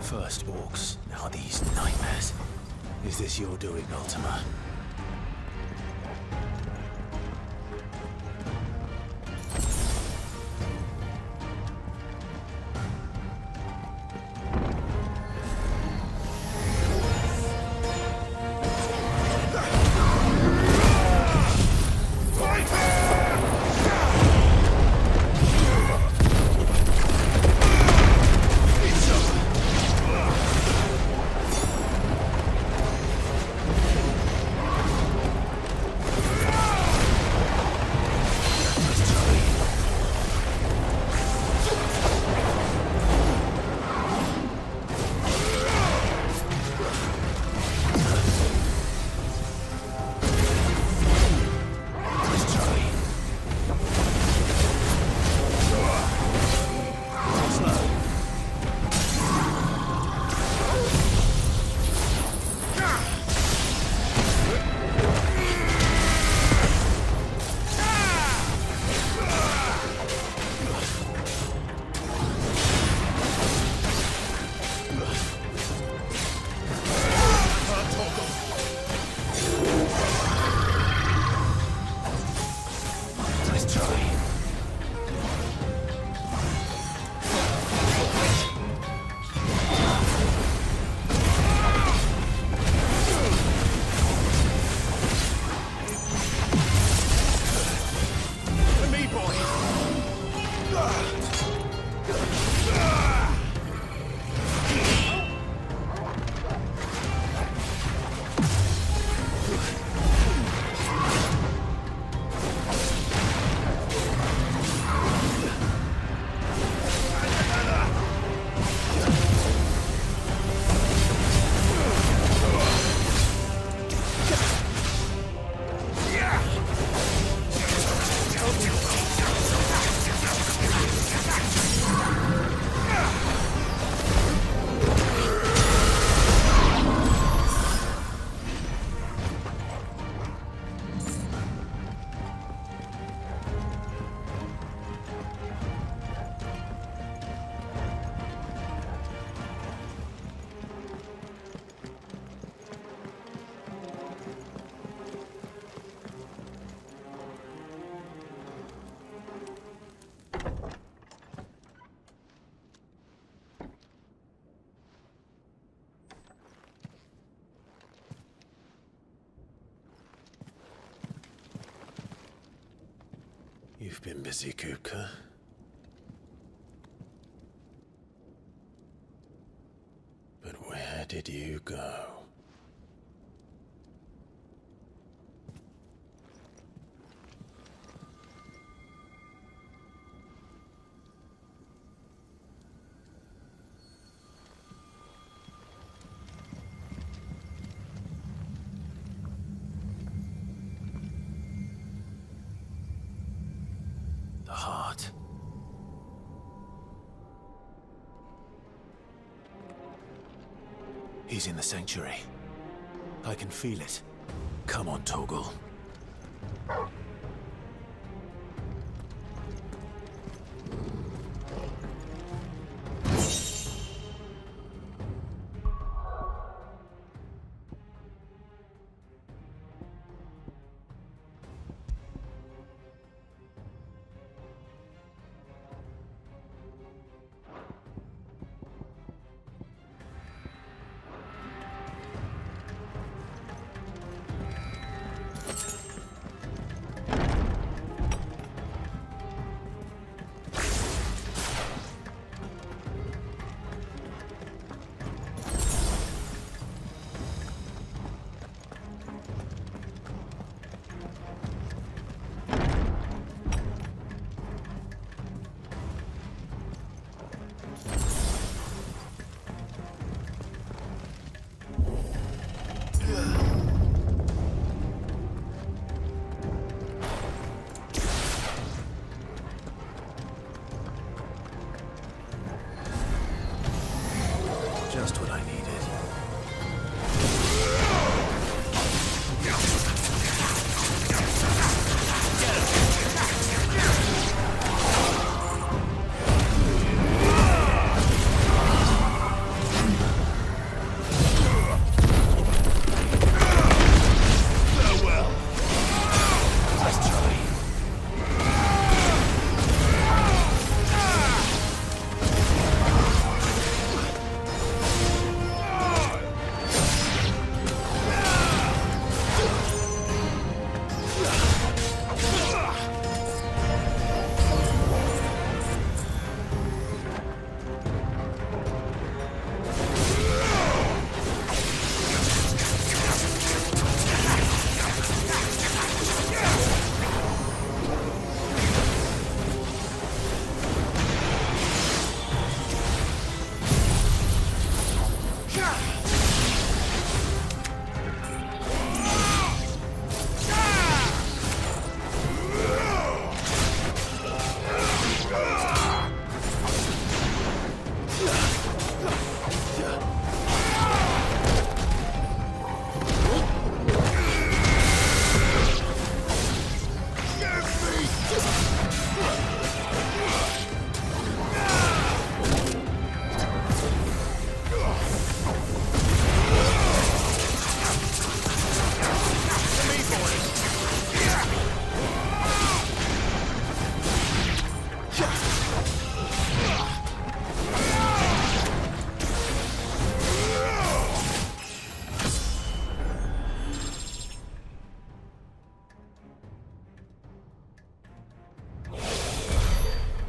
First orcs, now these nightmares. Is this your doing, Ultima? You've been busy, Kupka. But where did you go? The heart. He's in the sanctuary. I can feel it. Come on, Torgal. Just what I needed.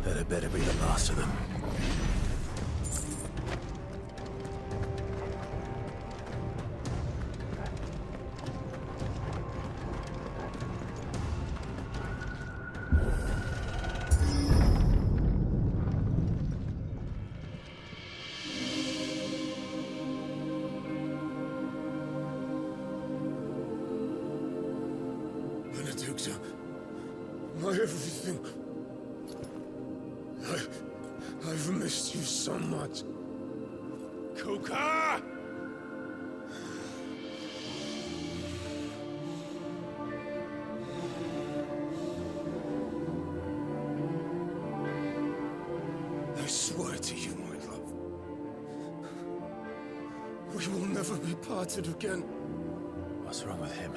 That better be the last of them. Benedicta, my everything. I've missed you so much. Kuka! I swear to you, my love, we will never be parted again. What's wrong with him?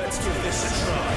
Let's give this a try.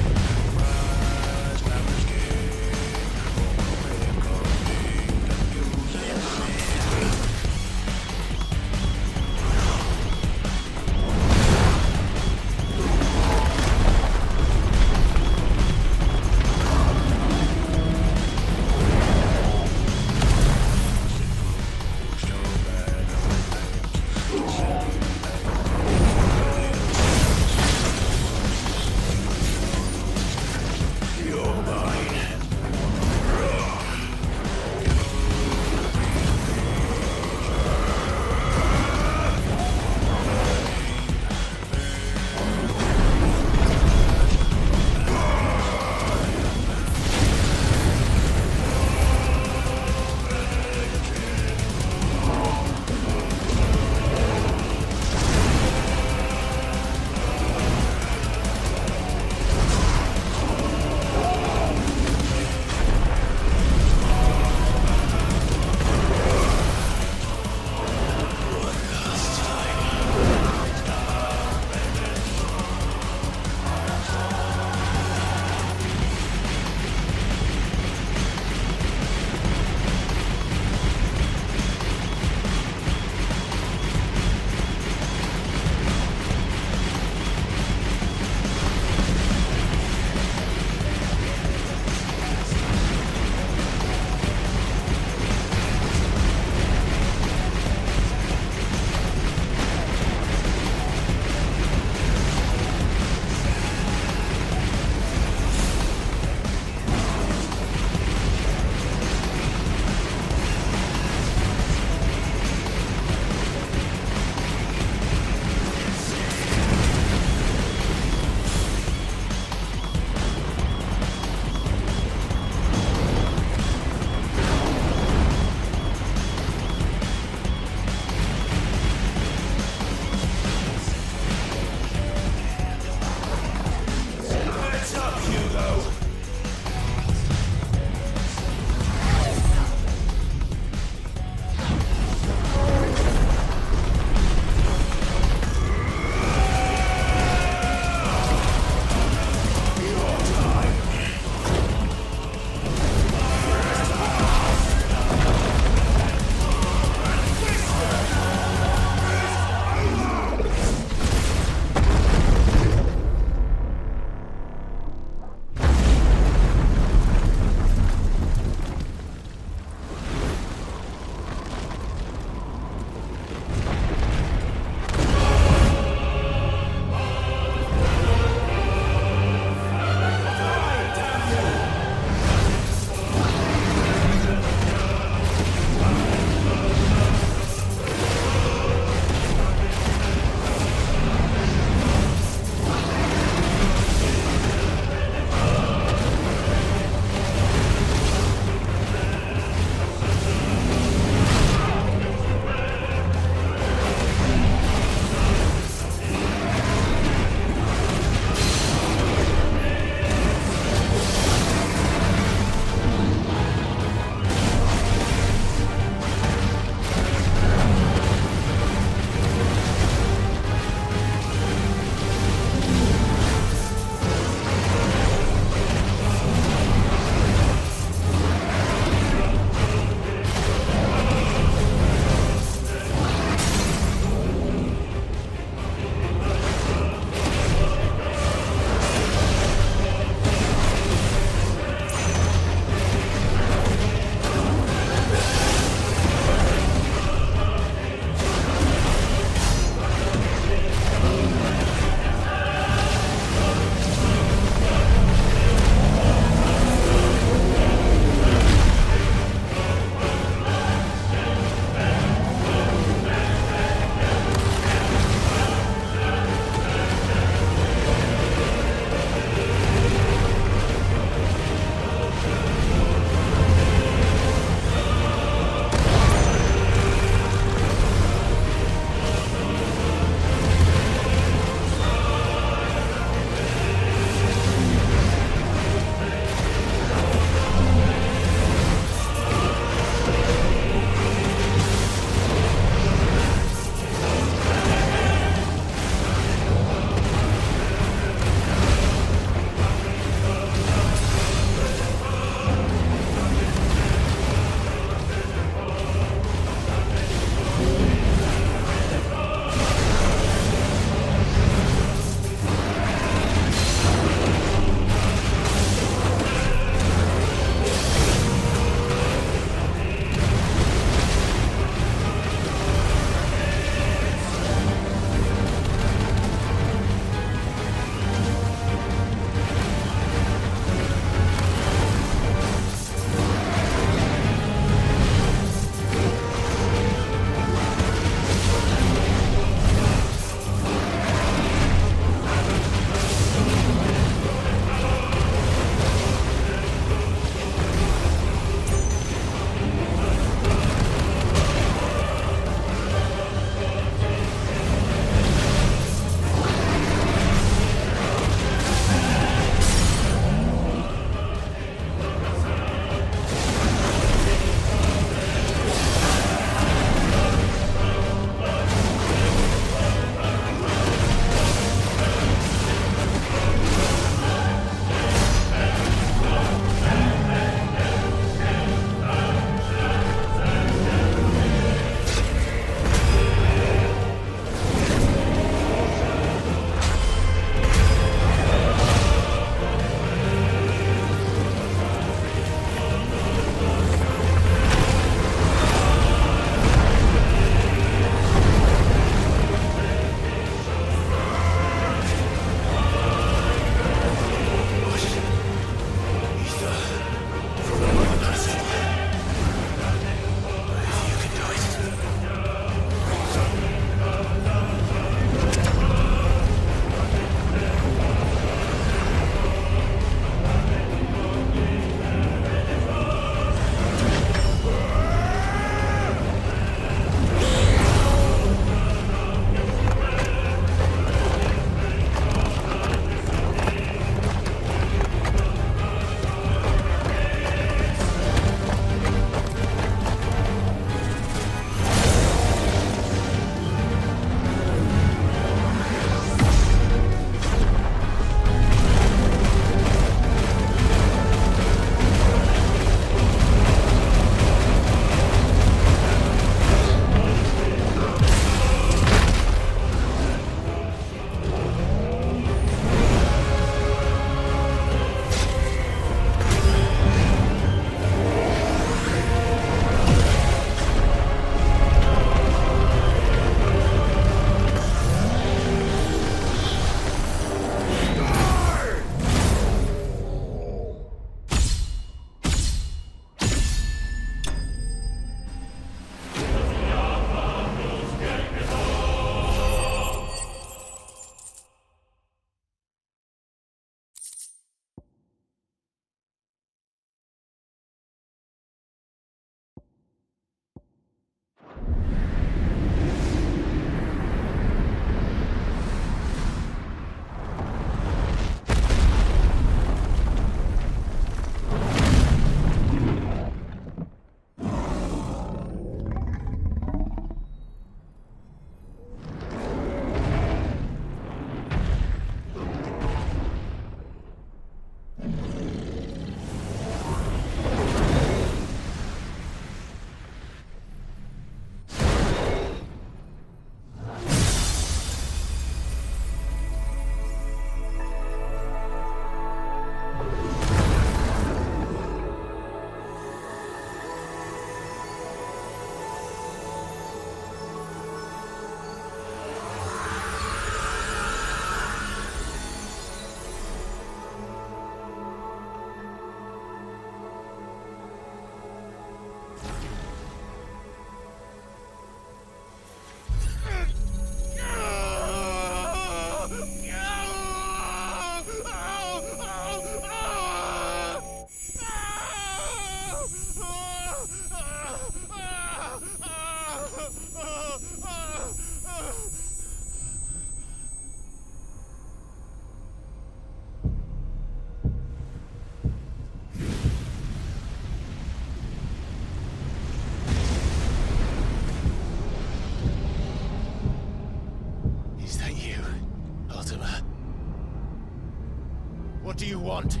What do you want?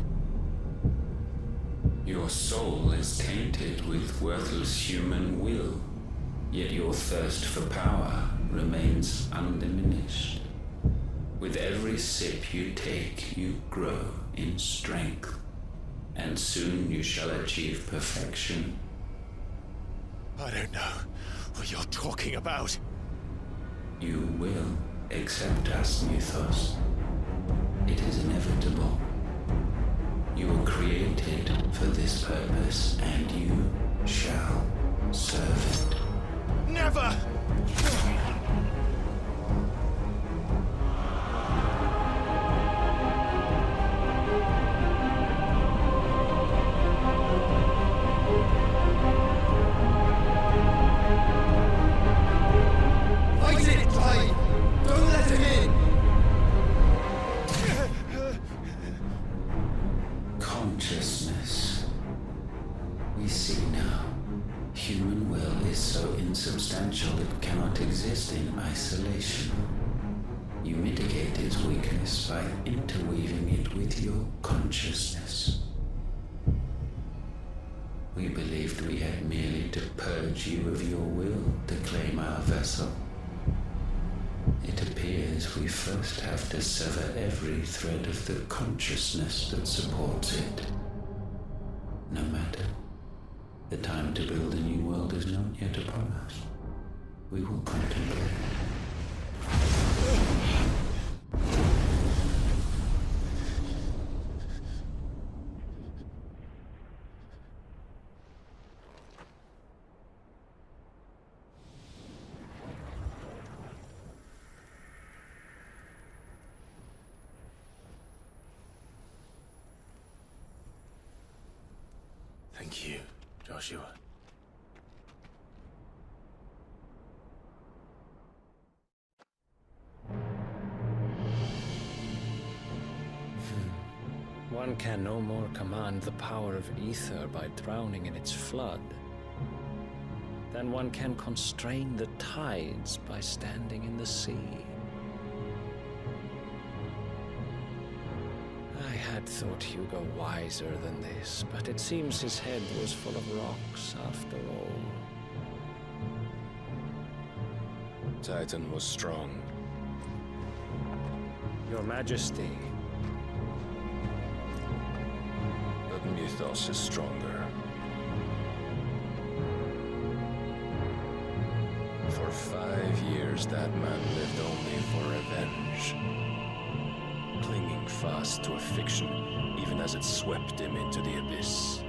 Your soul is tainted with worthless human will, yet your thirst for power remains undiminished. With every sip you take, you grow in strength, and soon you shall achieve perfection. I don't know what you're talking about. You will accept us, Mythos. It is inevitable. You were created for this purpose, and you shall serve it. Never! Fight it, Blight! Don't let him in! Consciousness. We see now. Human will is so insubstantial it cannot exist in isolation. You mitigate its weakness by interweaving it with your consciousness. We believed we had merely to purge you of your will to claim our vessel. It appears we first have to sever every thread of the consciousness that supports it. No matter. The time to build a new world is not yet upon us. We will contemplate. Thank you, Joshua. One can no more command the power of ether by drowning in its flood than one can constrain the tides by standing in the sea. I had thought Hugo wiser than this, but it seems his head was full of rocks after all. Titan was strong. Your Majesty. But Mythos is stronger. For 5 years, that man lived only for revenge. Clinging fast to a fiction, even as it swept him into the abyss.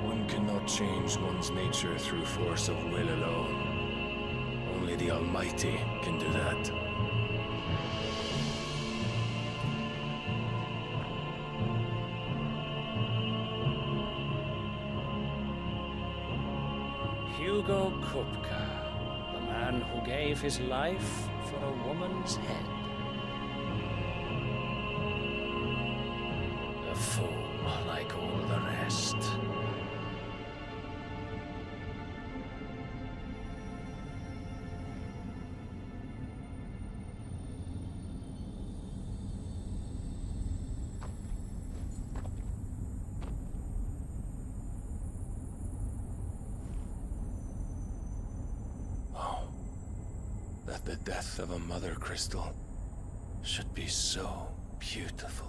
One cannot change one's nature through force of will alone. Only the Almighty can do that. Hugo Kupka, the man who gave his life for a woman's head. A fool like all the rest. That the death of a Mothercrystal should be so beautiful.